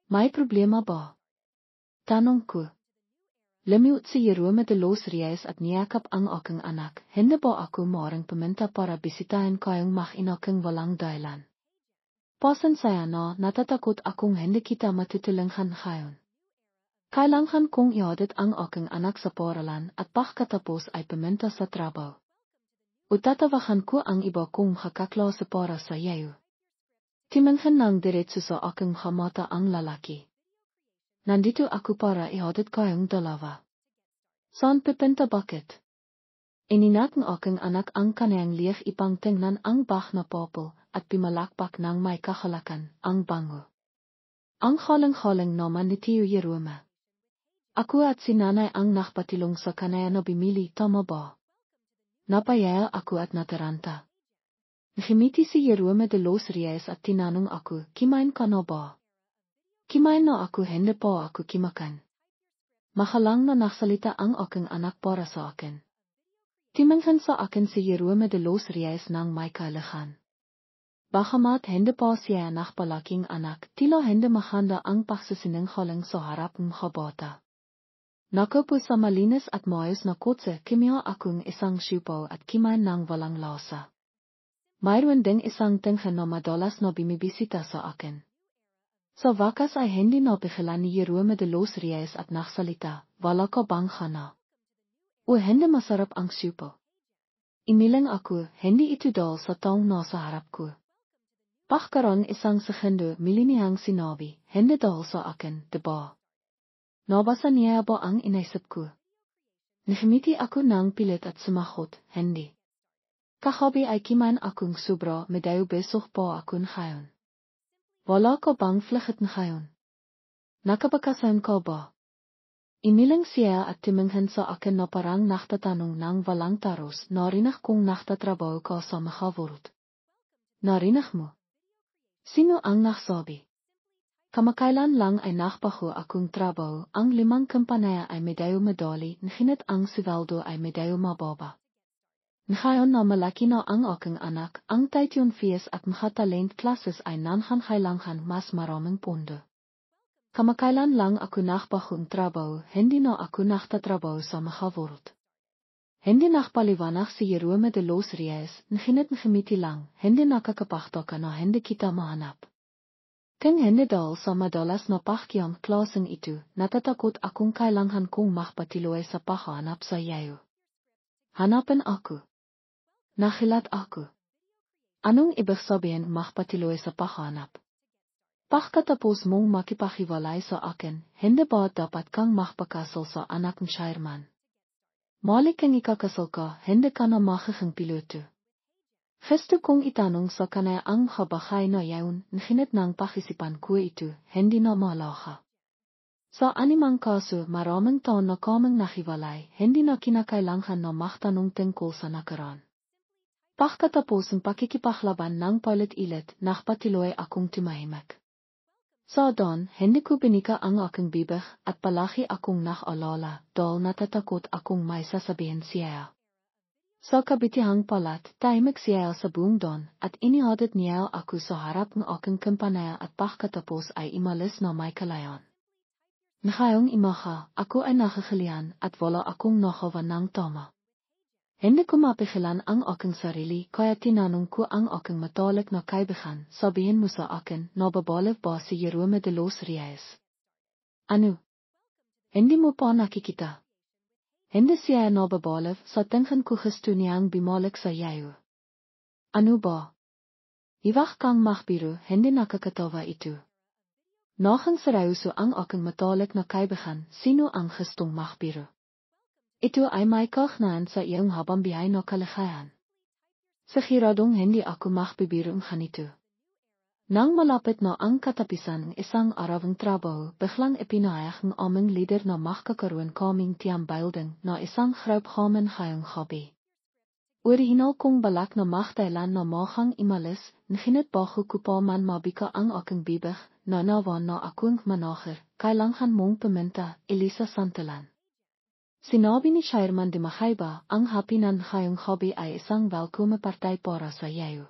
May problema ba? Tanong ko. Lumiot si Jerome de los Reyes at niyakap ang aking anak, hindi ba ako maaaring pumunta para bisitahin kayong mag-ina kung walang dahilan? Pasensya na, natatakot akong hindi kita matutulungan ngayon. Kailangan kong ihatid ang aking anak sa paaralan at pagkatapos ay pumunta sa trabaho. Utatawagan ko ang iba kong kaklase para sa iyo. Timanhan ng diretso sa aking mata ang lalaki. Nandito ako para ihatid kayong dalawa. Saan pupunta bakit? Ininat ng aking anak ang kanyang liig ipang tingnan ang bah na popol at pimalakpak ng may kahalakan, ang bango. Ang halang-halang naman ni Tio Jerome. Ako at si nanay ang nakpatilong sa kanaya na bimili, tama ba? Napayaya ako at nataranta. Ngimiti si Jerome de los Reyes at tinanong ako, kimain ka na ba? Kimain na ako, hindi pa ako kimakan. Mahalang na naksalita ang aking anak para sa akin. Timanghan sa akin si Jerome de los Reyes ng may kalahan. Bagamat hindi pa siya nakpalaking anak, tila hindi mahanda ang pagsasinanghaling sa harap ng bata. Nakaupo sa malinis at maayos na kotse, kimiya akong isang siupaw at kimain ng walang lasa. Mayroon ding isang tinghan na madalas na bimibisita sa akin. Sa wakas ay hindi napigilan ni Jerome de los Reyes at naksalita, wala ka bang hana? O hindi masarap ang siupaw. Imilang ako, hindi ito dahil sa taong nasa harap ko. Pagkaroon isang segundo miliniyang sinabi, hindi dahil sa akin, diba? Nabasa niya ba ang inaisip ko? Ngimiti ako ng pilit at sumagot, hindi. Kahabi ay kiman akong sobra, medayo besok pa akong ngayon. Wala ka bang flight ngayon? Nakabakasan ka ba? Imilang siya at timinghan sa akin na parang naktatanong ng walang taros, narinig kong naktatrabaho ka sa world. Narinig mo? Sino ang nagsabi? Kamakailan lang ay nakpaho akong trabaho, ang 5 kampanaya ay medayo medali, ngunit ang sweldo ay medayo mababa. Ngayon na malaki na ang aking anak, ang tuition fees at mga talent classes ay kailangan mas maraming pondo. Kamakailan lang ako nakpahong trabaho, hindi na ako naktatrabaho sa world. Hindi nakpaliwanag si Jerome de los Reyes, ngunit ngimiti lang, hindi nakakapagtaka na hindi kita mahanap. Kung hindi dahil sa madalas na pakikiam klaseng ito, natatakot akong kailangan kong magpatiloy sa paghahanap sa iyo. Hanapan ako. Nahilat ako. Anong ibig sabihin magpatiloy sa paghahanap? Pagkatapos mong makipaghiwalay sa akin, hindi ba dapat kang magpakasal sa anak ng chairman? Mali kang ikakasal ka, hindi ka na magiging piloto. Gusto kong itanong sa kanya ang habakay na yaon, ngunit ng pakisipan ko ito, hindi na malaha. Sa animang kaso, maraming taon na kaming nahiwalay, hindi na kinakailangan na magtanong tungkol sa nakaraan. Pagkatapos ang pakikipaklaban ng paulit-ulit, nakpatiloy akong tumahimik. Sa doon, hindi ko binika ang aking bibig at palagi akong nakaalala dahil natatakot akong may sasabihin siya. Sa kabitihang palat, tahimik siya sa buong doon at inihatid niya ako sa harap ng aking kampanaya at pagkatapos ay imalis na may kalayan. Ngayong imaha, ako ay nakakalian at wala akong nakawa ng tama. Hindi ko mapigilan ang aking sarili kaya tinanong ko ang aking matalik na kaibigan, sabihin mo sa akin, nababaliw ba si Jerome de los Reyes? Ano? Hindi mo pa nakikita? Hindi siya nababaliw, sa tingin ko gusto niyang bumalik sa iyo. Ano ba? Iwag kang magbiro, hindi nakakatawa ito. Nagang seryoso ang aking matalik na kaibigan, sino ang gustong magbiro? Ito ay may kaugnayan sa iyong habang biyahe na kaligayahan. Siguradong hindi ako magbibiro ng ganito. Nang malapit na ang katapisan ng isang araw ng trabaho, biglang ipinahayag ng aming leader na magkakaroon kaming teambuilding na isang grauphamen ngayong gabi. Original kong balak na Magdailan na magang imalis, nginit bago kupa man mabika ang aking bibig, na nawan na akong manager, kailangan mong pumunta, Elisa Santillan. Sinabi ni Chairman de Mahayba, ang hapinan ngayong hobby ay isang welkome partay para sa iyo.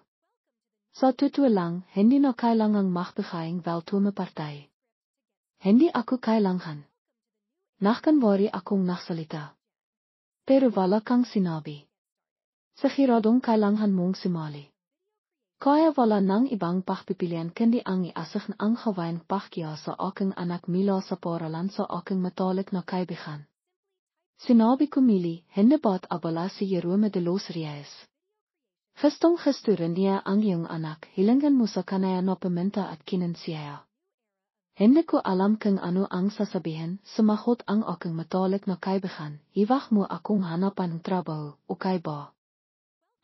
Sa totoo lang, hindi na kailangang magbigay welkome partay. Hindi ako kailangan. Nakanwari akong naksalita. Pero wala kang sinabi. Siguradong kailangan mong sumali. Kaya wala nang ibang pagpipilian kundi ang iasig ang gawing pagkaya sa aking anak mula sa paralan sa aking matalik na kaibigan. Sinabi ko Mili, hindi ba't abala si Jerome de los Reyes? Gustong gustuhin niya ang iyong anak, hilingan mo sa kanaya na pumunta at kinansiya. Hindi ko alam kung ano ang sasabihin, sumagot ang aking matalik na kaibigan, iwag mo akong hanapan ng trabaho, okay ba?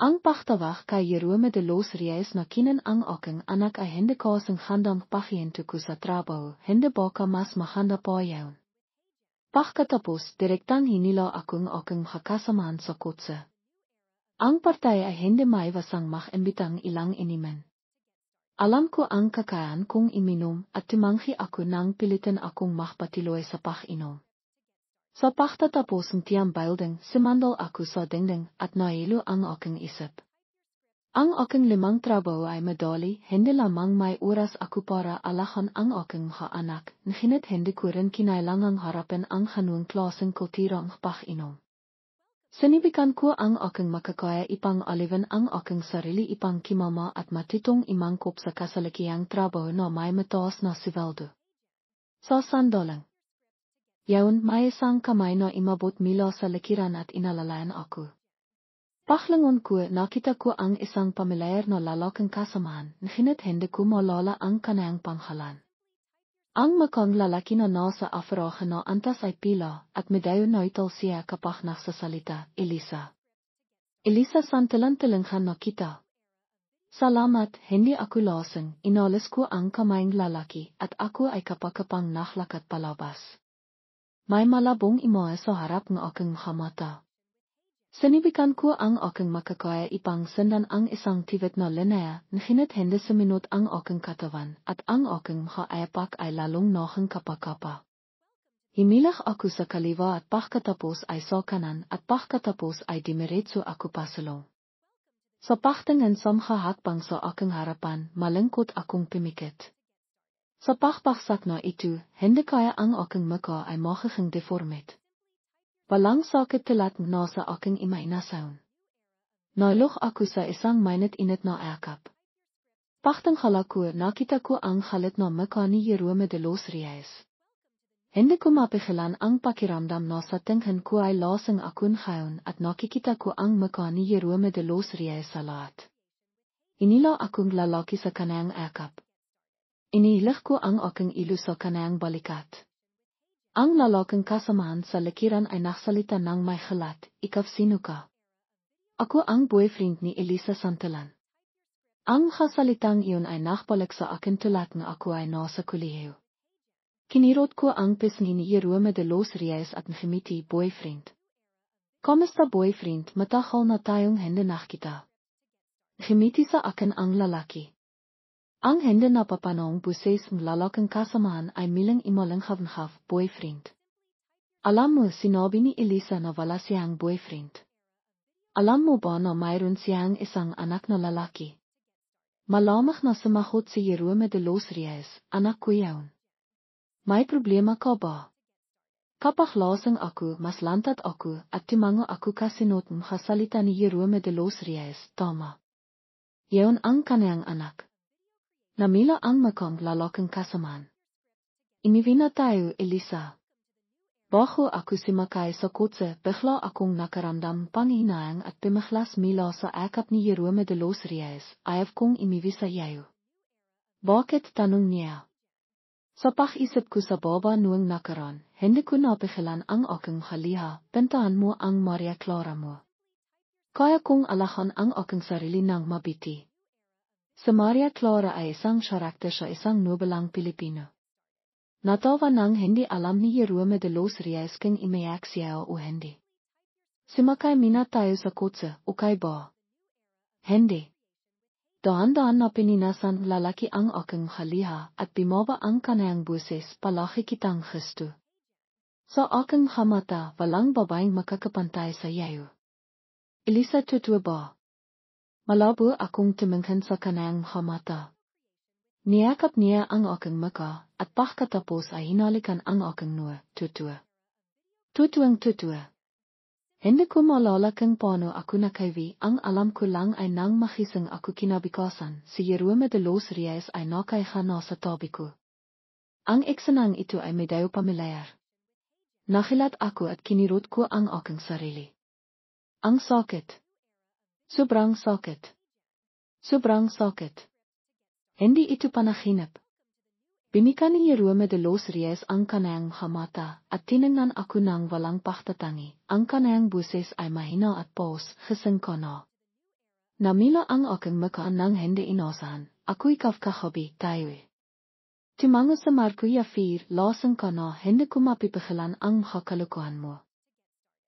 Ang pagtawag kay Jerome de los Reyes na kinan ang aking anak ay hindi kasing handang pahiento ko sa trabaho, hindi baka mas mahanda pa yawn. Pagkatapos, direktang hinila akong aking kakasamahan sa kotse. Ang partay ay hindi maiwasang mag-imbitang ilang iniman. Alam ko ang kakayan kong iminom at tumanghi ako nang pilitin akong magpatiloy sa pag-inom. Sa pagtatapos ng tiyang building, sumandal ako sa dingding at nailo ang aking isip. Ang aking limang trabaho ay madali, hindi lamang may oras ako para alahan ang aking mga anak, ngunit hindi ko rin kinailangang harapin ang ganung klaseng kulturang pag-inom. Sinibikan ko ang aking makakaya ipang aliwan ang aking sarili ipang kimama at matutong imangkop sa kasalukuyang trabaho na may mataas na sweldo. Sa sandalang yaon may isang kamay na imabot mula sa likiran at inalalayan ako. Paklangon ko, nakita ko ang isang pamilyar na lalaking kasamahan, ngunit hindi ko malala ang kanayang panghalan. Ang makang lalaki na nasa afrahe na antas ay pila, at medyo nautal siya kapag nagsasalita, Elisa. Elisa Santillan tilinghan na kita. Salamat, hindi ako lasing, inalis ko ang kamayang lalaki, at ako ay kapakapang naglakad palabas. May malabong imahe sa harap ng aking mga mata. Sinibikan ko ang aking makakaya ipang sendan ang isang tiwit na linea, ngunit hindi suminot ang aking katawan, at ang aking mga ayapak ay lalong naging kapakapa. Himilag ako sa kaliwa at pagkatapos ay sa kanan at pagkatapos ay dimiretso ako pasulong. Sa pagtingin sa mga hakbang sa aking harapan, malungkot akong pumikit. Sa pagbagsak na ito, hindi kaya ang aking mukha ay magiging deformed. Walang sakit tilat na sa aking imaginasaon. Nailog ako sa isang mainit-init na akap. Pagtanghala ko, nakita ko ang halit na mukha ni Jerome de los Reyes. Hindi ko mapigilan ang pakiramdam na sa tingin ko ay lasing akong ngayon at nakikita ko ang mukha ni Jerome de los Reyes sa lahat. Inila akong lalaki sa kanayang akap. Inihilig ko ang aking ilo sa kanayang balikat. Ang lalaking kasamahan sa likiran ay nagsalita ng may halat, ikaw sino ka? Ako ang boyfriend ni Elisa Santillan. Ang kasalitang iyon ay nakbalik sa akin tulad na ako ay nasa kolehiyo. Kinirot ko ang pisngi ni Jerome de los Reyes at ngumiti, boyfriend. Kamusta boyfriend, matagal na tayong hindi nakita. Ngumiti sa akin ang lalaki. Ang hindi napapanong buses ng lalaking kasamahan ay milang imalanghav-nghav, boyfriend. Alam mo, sinabi ni Elisa na wala siyang boyfriend. Alam mo ba na mayroon siyang isang anak na lalaki? Malamang na sumagot si Jerome de los Reyes, anak ko yaon. May problema ka ba? Kapag lasing ako, mas lantad ako, at timango ako kasinot ng kasalita ni Jerome de los Reyes, tama. Yaon ang kanayang anak. Namila ang makang lalaking kasamahan. Umuwi na tayo, Elisa. Bago ako sumakay sa kotse, bigla akong nakaramdam panghinayang at pumihlas mula sa akap ni Jerome de los Reyes, ayaw kong umuwi sa iyo. Bakit, tanong niya? Sa pag-isip ko sa baba noong nakaraan, hindi ko napigilan ang aking haliha, pintahan mo ang Maria Clara mo. Kaya kong alahan ang aking sarili ng mabiti. Si Maria Clara ay isang karakter sa isang nobelang Pilipino. Natawa nang hindi alam ni Jerome de los Reyes kung imayak siya o hindi. Simakai mina tayo sa kotse, ukay ba? Hindi. Daan-daan na pininasan lalaki ang aking haliha at bumaba ang kanayang buses palaki kitang Kristo. Sa aking hamata, walang babaeng makakapantay sa iyo. Elisa totoo ba? Malabo akong tumingin sa kanayang hamata. Niyakap niya ang aking maka at pagkatapos ay hinalikan ang aking noo, totoo. Totoo. Hindi ko maalala kung paano ako nakaiwi, ang alam ko lang ay nang makising ako kinabukasan, si Jerome de los Reyes ay nakaiha na sa tabi ko. Ang eksanang ito ay medyo pamilyar. Nakilat ako at kinirot ko ang aking sarili. Ang sakit. Sobrang sakit. Sobrang sakit. Hindi ito panaginip. Binikan ni Jerome de los Reyes ang kanayang hamata, at tiningnan ako ng walang pagtatangi. Ang kanayang buses ay mahina at paus, gising ko na. Namila ang aking maka ng hindi inasahan, ako'y kafkahabi tayo. Tumango sa Markuya 4, lasang ka na hindi ko mapipigilan ang makakalukuhan mo.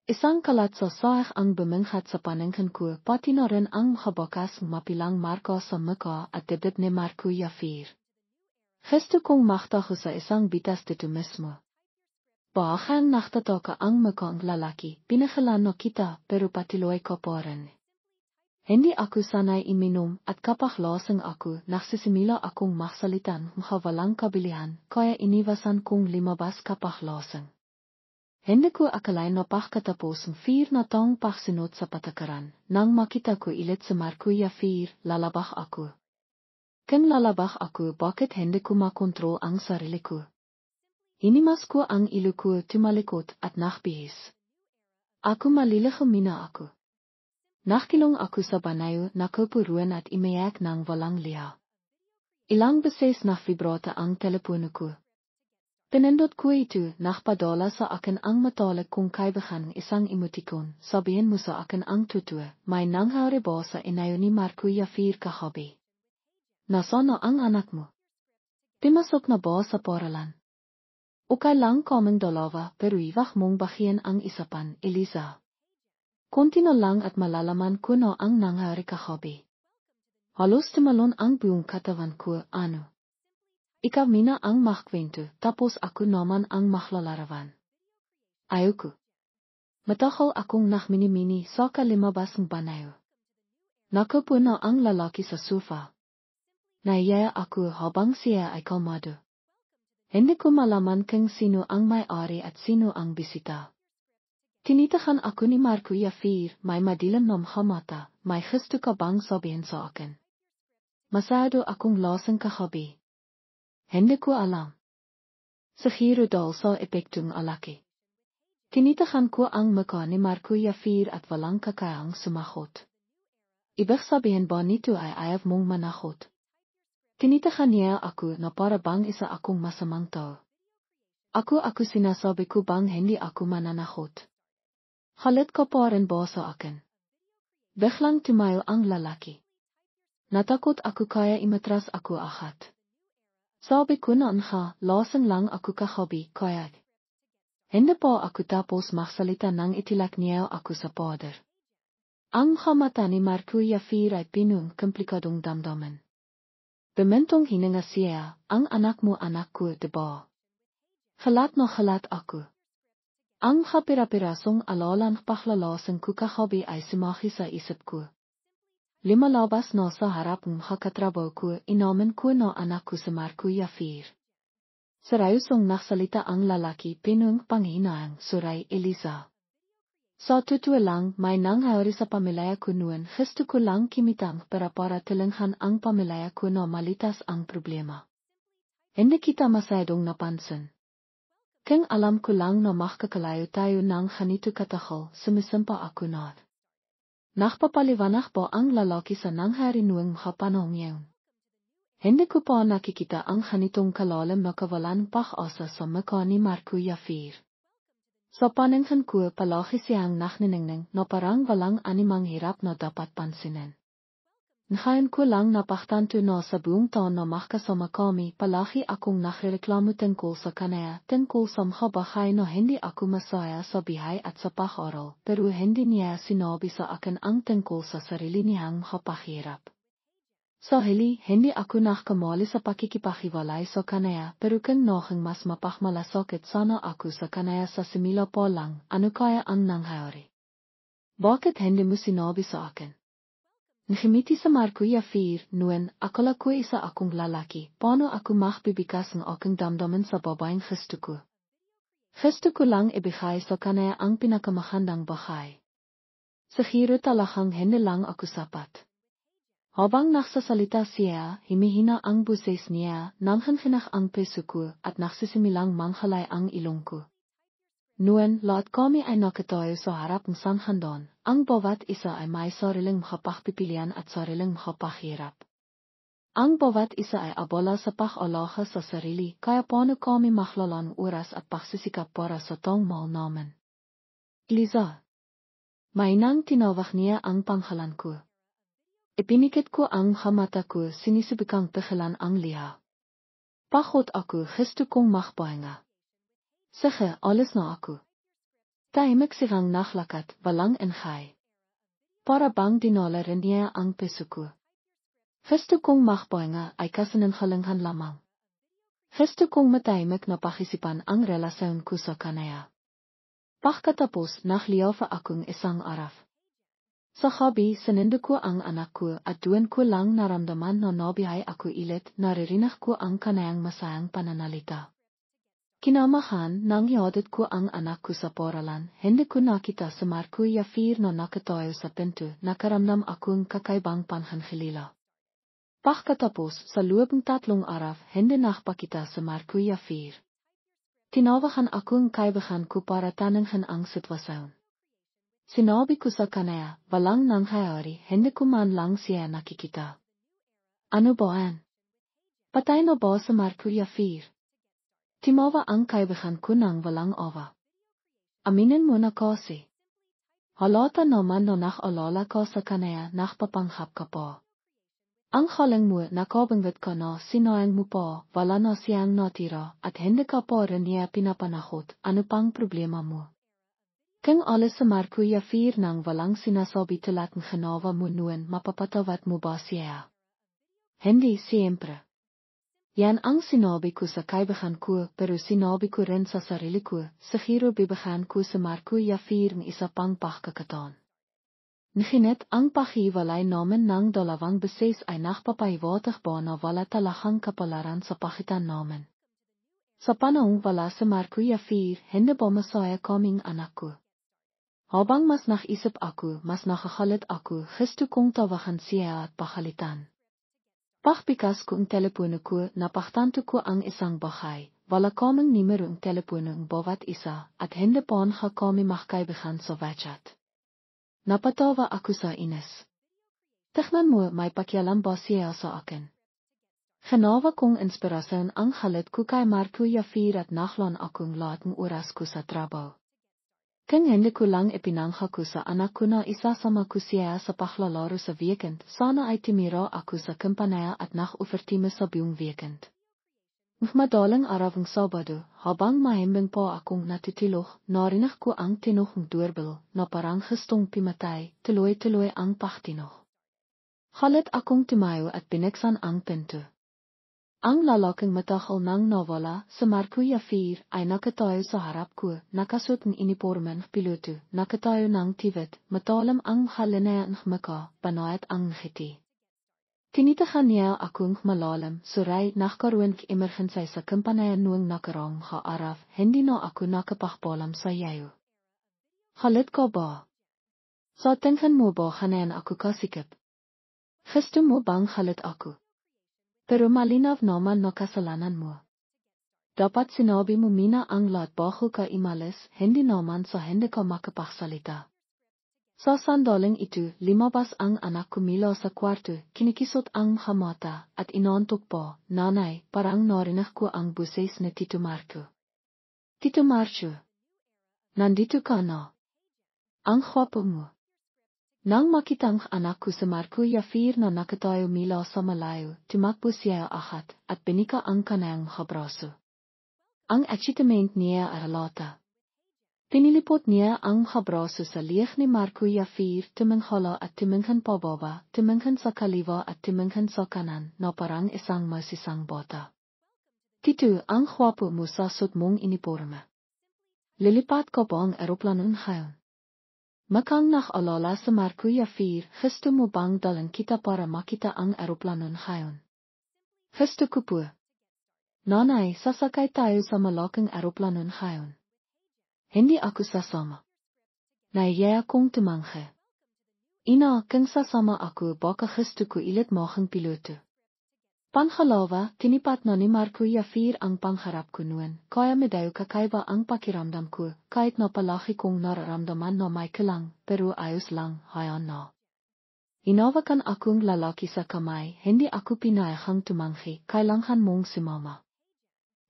Isang kalat sa saag ang buminghat sa paningin ko, pati na rin ang makabakas mapilang marka sa maka at dibdib ni Markuya 4. Gusto kong maktago sa isang bitas dito mismo. Baakang naktataka ang mukhang lalaki, pinagilan na kita pero patiloy ko pa rin. Hindi ako sanay iminom at kapag lasing ako, nagsisimula akong magsalitan walang kabilihan, kaya iniwasan kong limabas kapag lasing. Hindi ko akalain na pagkatapos ng 4 na taong pagsunod sa patakaran, nang makita ko ilit sa Markuya 4, lalabas ako. Kung lalabas ako, bakit hindi ko makontrol ang sarili ko? Hinimas ko ang ilo ko, tumalikot at nakbihis. Ako malilihumina ako. Nakilong ako sa banayo, nakupuruan at imayak ng walang liha. Ilang beses nakvibrata ang telepono ko. Pinindot ko ito, nakpadala sa akin ang matalik kong kaibahan isang emoticon, sabihin mo sa akin ang totoo, may nangyari ba sa inayo ni Markuya 4 kahabi? Nasaan na ang anak mo? Pimasok na ba sa paralan? Okay lang kaming dalawa pero iwag mong bahian ang isapan, Eliza. Konti na lang at malalaman ko na ang nangyari kahabi. Halos tumalon ang buong katawan ko, ano? Ikaw mina ang makwento, tapos ako naman ang maklalarawan. Ayoko. Matagal akong nakmini-mini sa kalimabas ng banayo. Nakupo na ang lalaki sa sofa. Naiya ako habang siya ay kalmado. Hindi ko malaman kung sino ang may-ari at sino ang bisita. Tinitahan ako ni Markuya 4, may madilim na mata, may gusto ka bang sabihin sa akin? Masyado akong lasing kahabi. Hindi ko alam. Siguro dahil sa epektong alaki. Tinitahan ko ang mukha ni Markuya 4 at walang kakayang sumagot. Ibig sabihin ba nito ay ayaw mong managot? Tinitahan niya ako na para bang isa akong masamang tao. Ako sinasabi ko bang hindi ako mananagot. Halit ka pa rin ba sa akin? Biglang tumayo ang lalaki. Natakot ako kaya imatras ako agad. Sabi ko na lasing lang ako kahabi kaya. Hindi pa ako tapos magsalita nang itilak niya ako sa pader. Ang mata ni Markuya 4 ay pinong komplikadong damdamin. Bemintong hininga siya, ang anak mo anak ko, diba? Halat na halat ako. Ang hapira-pirasong alalang paklalasang kukahabi ay sumahi sa isip ko. Limalabas na sa harap ng hakatrabaho ko, inamin ko na anak ko sa Markuya 4. Serayosong naksalita ang lalaki pinong panghinaan, Suray Eliza. Sa totoo lang, may nangyari sa pamilya ko noon, gusto ko lang kimitang para tilinghan ang pamilya ko na malitas ang problema. Hindi kita masyadong napansin. Kung alam ko lang na makakalayo tayo ng ganito katagal, sumisimpa ako na. Nakpapaliwanag po ang lalaki sa nangyari noong panahong yun. Hindi ko pa nakikita ang ganitong kalalim na kawalan pag-asa sa mukha ni Markuya 4. Sa paningin ko palagi siyang nakniningning na parang walang animang hirap na dapat pansinin. Ngayon ko lang napaktanto na sa buong taon na makasama kami palagi akong nakireklamo tungkol sa kanaya tungkol sa mga bahay na hindi ako masaya sa bihay at sa pag-aaral pero hindi niya sinabi sa akin ang tungkol sa sarili niyang mga paghihirap. Sa huli, hindi ako nakakamali sa pakikipakiwalay sa kanaya pero kung noong mas mapakmalasakit sana ako sa kanaya sa simula pa lang, ano kaya ang nangyari? Bakit hindi mo sinabi sa akin? Ngimiti sa Markuya 4, noon, akala ko isa akong lalaki, paano ako magbibigkas ng aking damdamin sa babaeng gusto ko? Gusto ko lang ibigay sa kanaya ang pinakamagandang bahay. Siguro talagang hindi lang ako sapat. Habang nagsasalita siya, himihina ang boses niya, nanghanghina ang puso ko, at nagsisimilang manghalay ang ilong ko. Noon, lahat kami ay nakatayo sa harap ng sanghandon. Ang bawat isa ay may sariling makapagpipilian at sariling makapaghirap. Ang bawat isa ay abala sa pag-alaga sa sarili, kaya paano kami maklalang oras at pagsisikap para sa tungmal namin. Liza. Mainang tinawag niya ang panghalan ko. Ipinikit ko ang mata ko, sinisibikang pigilan ang liha. Pagod ako, gusto kong magpahinga. Sige, alles na ako. Tahimik silang naglakad, walang ingay. Para bang dinala rin niya ang puso ko. Gusto kong magpahinga ay kasinungalingan lamang. Gusto kong matahimik na pakisipan ang relasyon ko sa kanaya. Pagkatapos, nagliyafa akong isang araw. Sa gabi, sinindi ko ang anak ko at doon ko lang naramdaman na nabihay ako ilit, naririnig ko ang kanayang masayang pananalita. Kinamahan, nang iadit ko ang anak ko sa paralan, hindi ko nakita sa Markuya 4 na nakatayo sa pinto, nakaramdam akong kakaibang panghihilala. Pagkatapos, sa loob ng 3 araw, hindi nakapakita sa Markuya 4. Tinawagan akong kaibigan ko para tanungin ang sitwasyon. Sinabi ko sa kanaya, walang nangyayari, hindi ko man lang siya nakikita. Ano ba yan? Patay na ba sa Markuya 4? Timawa ang kaibigan ko nang walang awa. Aminin mo na kasi. Halata naman na nakalala ka sa kanaya, nakpapanghap ka pa. Ang haling mo, nakabangwit ka na, sinayang mo pa, wala na siyang natira, at hindi ka pa rin niya pinapanahot, ano pang problema mo? Kung alles sa Markuya 4 nang walang sinasabi talat ng ginawa mo noon, mapapatawad mo ba siya? Hindi siyempre. Yan ang sinabi ko sa kaibigan ko, pero sinabi ko rin sa sarili ko, siguro bibigyan ko sa Markuya 4 ng isa pang pagkakataon. Ngunit ang paghiwalay namin ng 2 beses ay nakpapaiwatig ba na wala talagang kapalaran sa pagitan namin. Sa panahong wala sa Markuya 4, hindi ba masaya kaming anak ko? Habang mas nakisip ako, mas nakakalit ako, gusto kong tawagan siya at pakalitan. Pagpikas ko ang telepono ko, napaktanto ko ang isang bahay, wala kaming numero ang telepono ng bawat isa, at hindi pa kami magkaibigan sa WhatsApp. Napatawa ako sa inis. Tignan mo, may pakialam ba siya sa akin? Ginawa kong inspirasyon ang halit ko kay Markuya 4 at naklan akong lahat ng oras ko sa trabaho. Kung hindi ko lang ipinangha ko sa anak ko na isasama ko siya sa paglalaro sa weekend, sana ay timira ako sa kumpanaya at nag-ofertime sa buong weekend. Madaling araw ng Sabado, habang mahimbing pa akong natutulog, narinig ko ang tinog ng doorbell na parang gustong pimatay, tuloy-tuloy ang pagtinog. Halit akong tumayo at binuksan ang pinto. Ang lalaking matagal nang nawala sa Markuya 4 ay nakatayo sa harap ko, nakasuot ng uniforme ng piloto, nakatayo ng tiwit, matalam ang halinaya ng maka, banayad ang ngiti. Tinitahan niya akong malalim, suray nakaroon k emerhensay sa kumpanaya noong nakarang araw, hindi na ako nakapagpalam sa yayo. Halit ka ba? Sa tingin mo ba hanayan ako kasikip? Gusto mo bang halit ako? Pero malinaw naman na kasalanan mo. Dapat sinabi mo mina ang lahat bago ka imalis, hindi naman sa hindi ka makapagsalita. Sa sandaling itu, limabas ang anak ko mula sa kwarto, kinikisot ang mga mata, at inantok pa, nanay, parang narinig ko ang boses ni Tito Marco. Tito Marco. Nandito ka na. Ang gwapo mo. Nang makitang anak ko sa Marco Yafir na nakatayo mila sa malayo, tumakbo siya agad at binika ang kanyang braso. Ang achievement niya ay halata. Pinilipot niya ang braso sa liig ni Marco Yafir tumingala at tumingin pababa, tumingin sa kaliwa at tumingin sa kanan na parang isang masisang bata. Tito ang gwapo mo sa suot mong iniporme. Lilipat ko po ang eroplanon ngayon. Makang nag-alala sa Marco Yafir, gusto mo bang dalan kita para makita ang eroplanon ngayon? Gusto ko po. Nanay, sasakay tayo sa malaking eroplanon ngayon. Hindi ako sasama. Nahiya akong tumanggi. Ina, kung sasama ako baka gusto ko ilit maging piloto. Pangalawa, tinipat na ni Marco Yafir ang pangarap ko noon, kaya medyo kakaiba ang pakiramdam ko, kahit na palagi kong nararamdaman na may kulang, pero ayos lang, hayaan na. Inawakan akong lalaki sa kamay, hindi ako pinayahang tumanggi, kailangan mong sumama.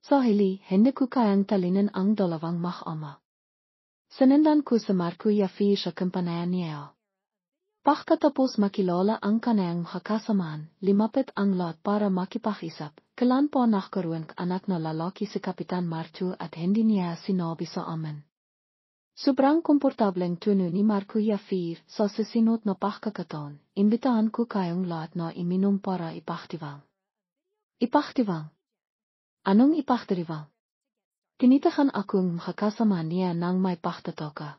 Sa hili, hindi ko kayang talinin ang dalawang mag-ama. Sinundan ko sa Marco Yafir sa kampanayan niya. Pagkatapos makilala ang kanyang kasamaan, limapit ang lahat para makipag-isap, kailan po nagkaroon anak na lalaki si Kapitan Marco at hindi niya sinabi sa amin. Sobrang komportableng tuno ni Marco Yafir sa susunod na pagkakataon, imbitahan ko kayong lahat na iminom para ipagdiwang. Ipagdiwang? Anong ipagdiwang? Tinitahan akong kakasama niya nang may pagtataka.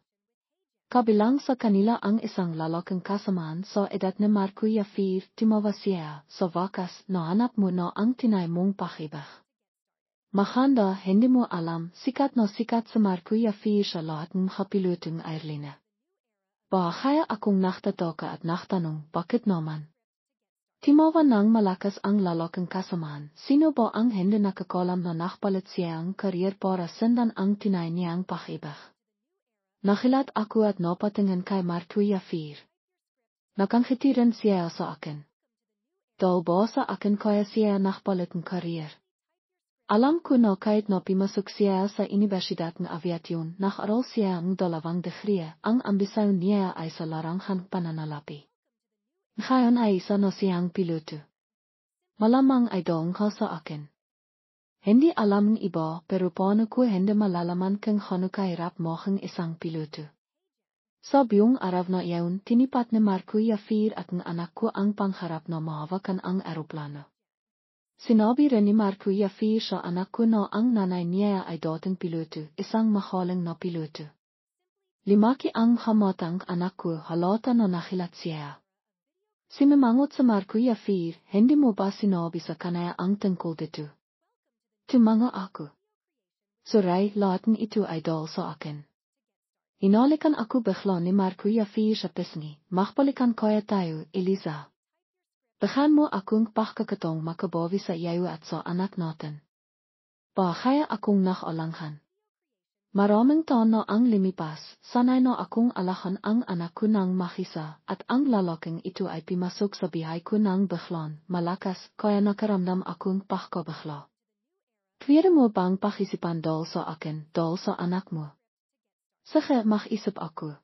Kabilang sa kanila ang isang lalaking kasamaan sa edad ni Marco Yafir, tumawa siya, sa wakas, nahanap mo na ang tinay mong pag-ibig. Maganda, hindi mo alam, sikat na sikat sa Marco Yafir sa lahat ng kapilotong airline. Kaya akong naktataka at naktanong, bakit naman? Tumawa nang malakas ang lalaking kasamaan, sino ba ang hindi nakakalam na nakpalit siya ang karir para sundan ang tinay niyang pag-ibig? Nakilat ako at napatingin kay Marco Yafir. Nakangitiran siya sa akin. Dahil ba sa akin kaya siya nakpalit ng karir? Alam ko na kahit na pimasok siya sa Universidad ng Aviasyon, nag-aral siya ng 2 degree, ang ambisyon niya ay sa larangang pananalapi. Ngayon ay isa na siyang piloto. Malamang ay doon ka sa akin. Hindi alam ng iba, pero paano ko hindi malalaman kung ano kahirap maging isang piloto. Sa buong araw na iyon, tinipat ni Marco Yafir at ng anak ko ang pangharap na mahawakan ang eroplano. Sinabi rin ni Marco Yafir sa anak ko na ang nanay niya ay dating piloto, isang mahaling na piloto. Limaki ang hamatang anak ko, halata na nakilat siya. Simimangot sa Marco Yafir, hindi mo ba sinabi sa kanaya ang tungkol dito? Tumanga ako. Suray, lahat ng ito ay dahil sa akin. Inalikan ako bigla ni Marco Yafir sa pisngi, makbalikan kaya tayo, Eliza. Bigyan mo akong pagkakataong makabawi sa iyo at sa anak natin. Kaya akong nag-alanghan. Maraming taon na ang limipas, sanay na akong alahan ang anak ko ng makisa, at ang lalaking ito ay pimasok sa bihay ko ng biglan, malakas, kaya nakaramdam akong pagkabigla. Kwere mo bang pakisipan dahil sa akin, dahil sa anak mo? Sige, mag-isip ako.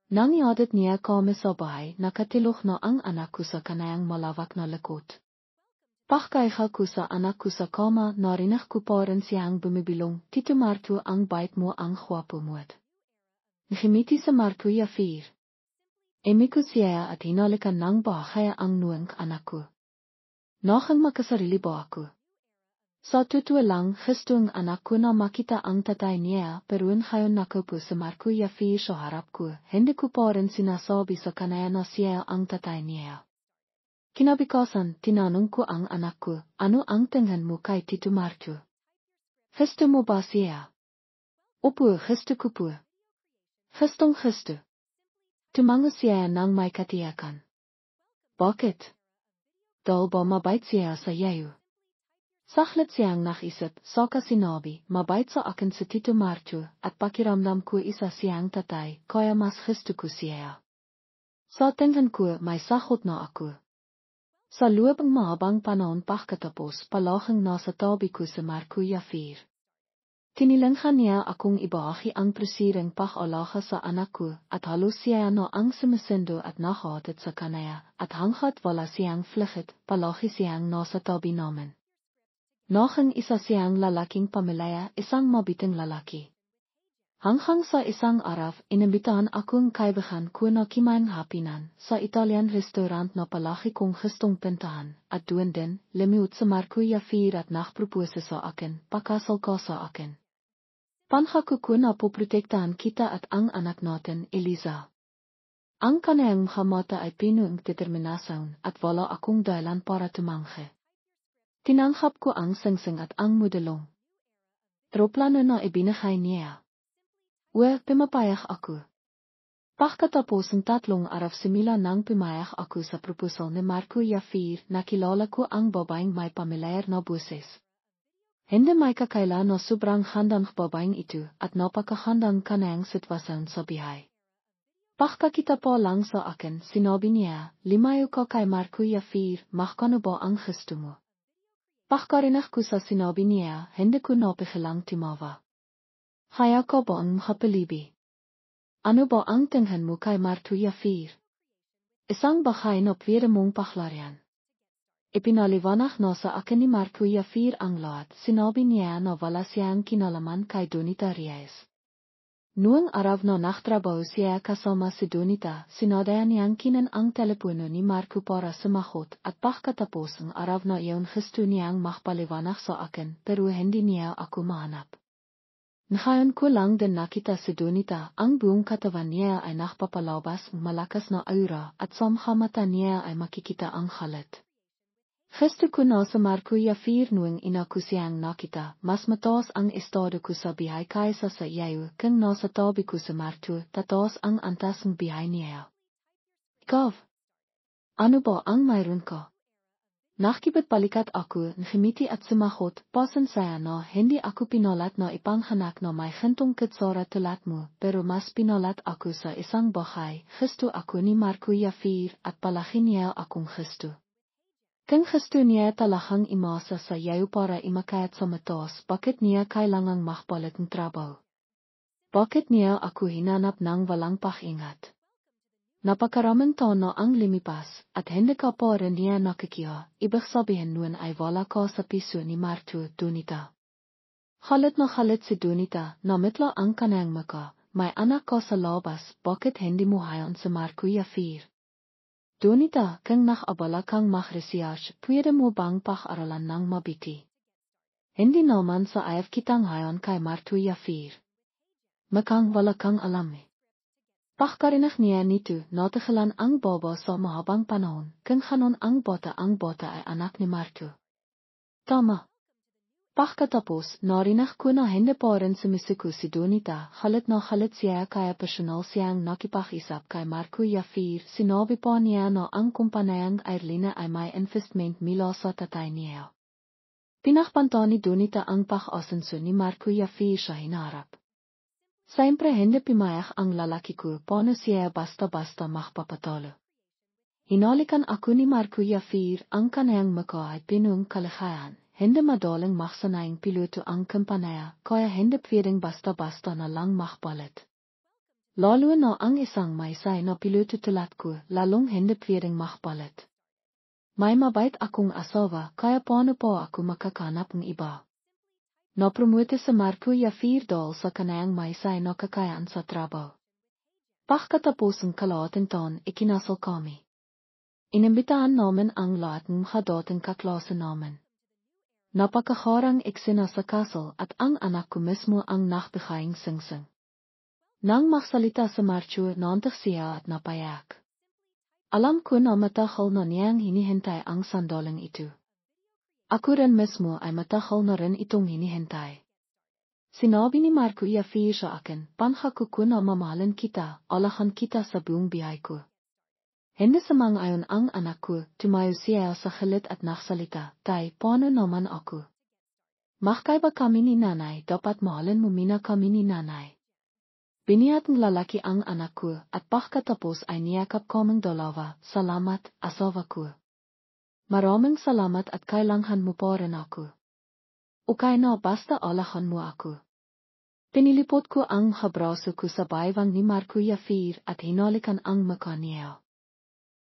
Nang iadit niya kami sa bahay, nakatilok na ang anak ko sa kanayang malawak na likod. Pagkaiha ko sa anak ko sa kama, narinig ko pa rin siyang bumibilong, Tito Marco, ang bait mo, ang gwapo mo. Ngimiti sa Marco Yafir. Emi ko siya at hinalikan ng bahaya ang nuwang anak ko. Nakang makasarili ba ako? Sa totoo lang, gusto ang anak ko na makita ang tatay niya, pero ngayon nakaupo sa Marco Yafir sa harap ko, hindi ko pa rin sinasabi sa kanaya na siya ang tatay niya. Kinabukasan, tinanong ko ang anak ko, ano ang tingin mo kay Tito Marco? Gusto mo ba siya? Opo, gusto ko po. Gustong gusto. Tumanga siya nang may katiyakan. Bakit? Dahil ba mabait siya sa iyo? Saglit siyang naisip, saka sinabi, mabait sa akin si Tito Marco, at pakiramdam ko isa siyang tatay, kaya mas gusto ko siya. Sa tingin ko, may sagot na ako. Sa loob ng mahabang panahon pagkatapos, palaging nasa tabi ko si Marco Yafir. Tinilang niya akong ibahagi ang presiring pag-alaga sa anak ko at halos siya no ang sumisindo at nahahatid sa kanaya at hanggat wala siyang flighit palagi siyang nasa tabi namin. Noong isa siyang lalaking pamilya, isang mabiting lalaki. Hanggang sa isang araw, inimbitahan akong kaibigan ko na kimain hapinan sa Italian restaurant na palagi kong gustong puntahan at doon din, limiut sa Marco Yafir at nagpropose sa akin, pakasal ka sa akin. Pangako ko na poprotektahan kita at ang anak natin, Eliza. Ang kanayang mata ay pinuong determinasyon at wala akong dahilan para tumanggi. Tinanghap ko ang singsing at ang modelong. Troplano na ibinigay niya. Pumapayag ako. Pagkatapos ng 3 araw simula nang pumayag ako sa proposal ni Marco Yafir, nakilala ko ang babaeng may pamilyar na boses. Hindi may kakailan na sobrang handang babaeng ito at napakahandang kanayang sitwasyon sa bihay. Pagkakita pa lang sa akin, sinabi niya, limayo ka kay Marco Yafir, magkano ba ang gusto mo? Pagkarinig ko sa sinabi niya, hindi ko napigilang tumawa. Kaya ka ba ang makapilibi? Ano ba ang tingin mo kay Marco Yafir? Isang bahay na pwede mong paglarian. Ipinaliwanag na sa akin ni Marco Yafir ang lahat, sinabi niya na wala siyang kinalaman kay Donita Reyes. Noong araw na nagtrabaho siya kasama si Donita, sinadayan niyang kinan ang telepono ni Marco para sumagot at pagkatapos ang araw na iyon gusto niyang magpaliwanag sa akin pero hindi niya ako mahanap. Ngayon ko lang din nakita si Donita, ang buong katawan niya ay nakapapalabas ng malakas na aura at sa mata niya ay makikita ang halit. Gusto ko na sa Marco Yafir noong ina ko siyang nakita, mas mataas ang estado ko sa bihay kaysa sa iyo kung nasa tabi ko sa Marco, tataas ang antas ng bihay niya. Ikaw, ano ba ang mayroon ka? Nakikipit balikat ako, ngumiti at sumagot, pasensya na hindi ako pinalat na ipanghanak na may gintong kitsara tulad mo, pero mas pinalat ako sa isang bahay, gusto ako ni Marco Yafir at palagi niya akong gusto. Kung gusto niya talagang imasa sa iyo para imakayat sa mataas, bakit niya kailangang magpalit ng trabaho? Bakit niya ako hinanap ng walang pakingat? Napakaraming taon na ang limipas, at hindi ka pa rin niya nakikiha, ibig sabihin noon ay wala ka sa piso ni Marco, Donita. Halit na halit si Donita, namitla ang kanayang maka, may anak ka sa labas, bakit hindi mo hayan si Marco Yafir? Donita, kung nakabala kang mag-research, pwede mo bang pag-aralan ng mabiti? Hindi naman sa ayaw kitang hayan kay Marco Yafir. Makang wala kang alam eh. Pagkarinig niya nito, natigilan ang baba sa mahabang panahon, kung ganon ang bata ay anak ni Marco. Tama. Pagkatapos, narinig ko na hindi pa rin sumisiku si Donita, halit na halit siya kaya personal siyang nakipag-isap kay Marco Yafir, sinabi pa niya na ang kumpanayang Airlina ay may investment mula sa tatay niya. Pinakpanta ni Donita ang pag-asenso ni Marco Yafir sa hinarap. Siyempre hindi pimayag ang lalaki ko paano siya basta-basta magpapatalo. Hinalikan ako ni Marco Yafir, ang kanayang maka ay pinuong kaligayahan, hindi madaling magsanayang piloto ang kumpanaya, kaya hindi pwedeng basta-basta na lang magpalit. Lalo na ang isang maysay na piloto tulad ko, lalong hindi pwedeng magpalit. May mabait akong asawa, kaya paano pa ako makakanap ng iba? Napromote sa Marco Yafir dahil sa kanayang maysay na kakayaan sa trabaho. Pagkatapos ng kalahating taon, ikinasal kami. Inimbitahan namin ang lahat ng mga dating kaklase namin. Napakaharang eksena sa kasal at ang anak ko mismo ang nagbigayng singsing. Nang magsalita sa Marco, nantig siya at napayak. Alam ko na matagal na niyang hinihintay ang sandaling ito. Ako rin mismo ay matagal na rin itong hinihintay. Sinabi ni Marco Yafir sa akin, pangako ko na mamahalin kita, alahan kita sa buong bihay ko. Hindi samang-ayon ang anak ko, tumayo siya sa hilit at nagsalita, tay, paano naman ako? Magkaiba kami ni nanay, dapat mahalin mo mina kami ni nanay. Binihat ng lalaki ang anak ko, at pagkatapos ay niyakap kaming dalawa, salamat, asawa ko. Maraming salamat at kailangan mo pa rin ako. Okay na basta alahan mo ako. Tenilipot ko ang habraso ko sa baywang ni Marco Yafir at hinalikan ang mukha niya.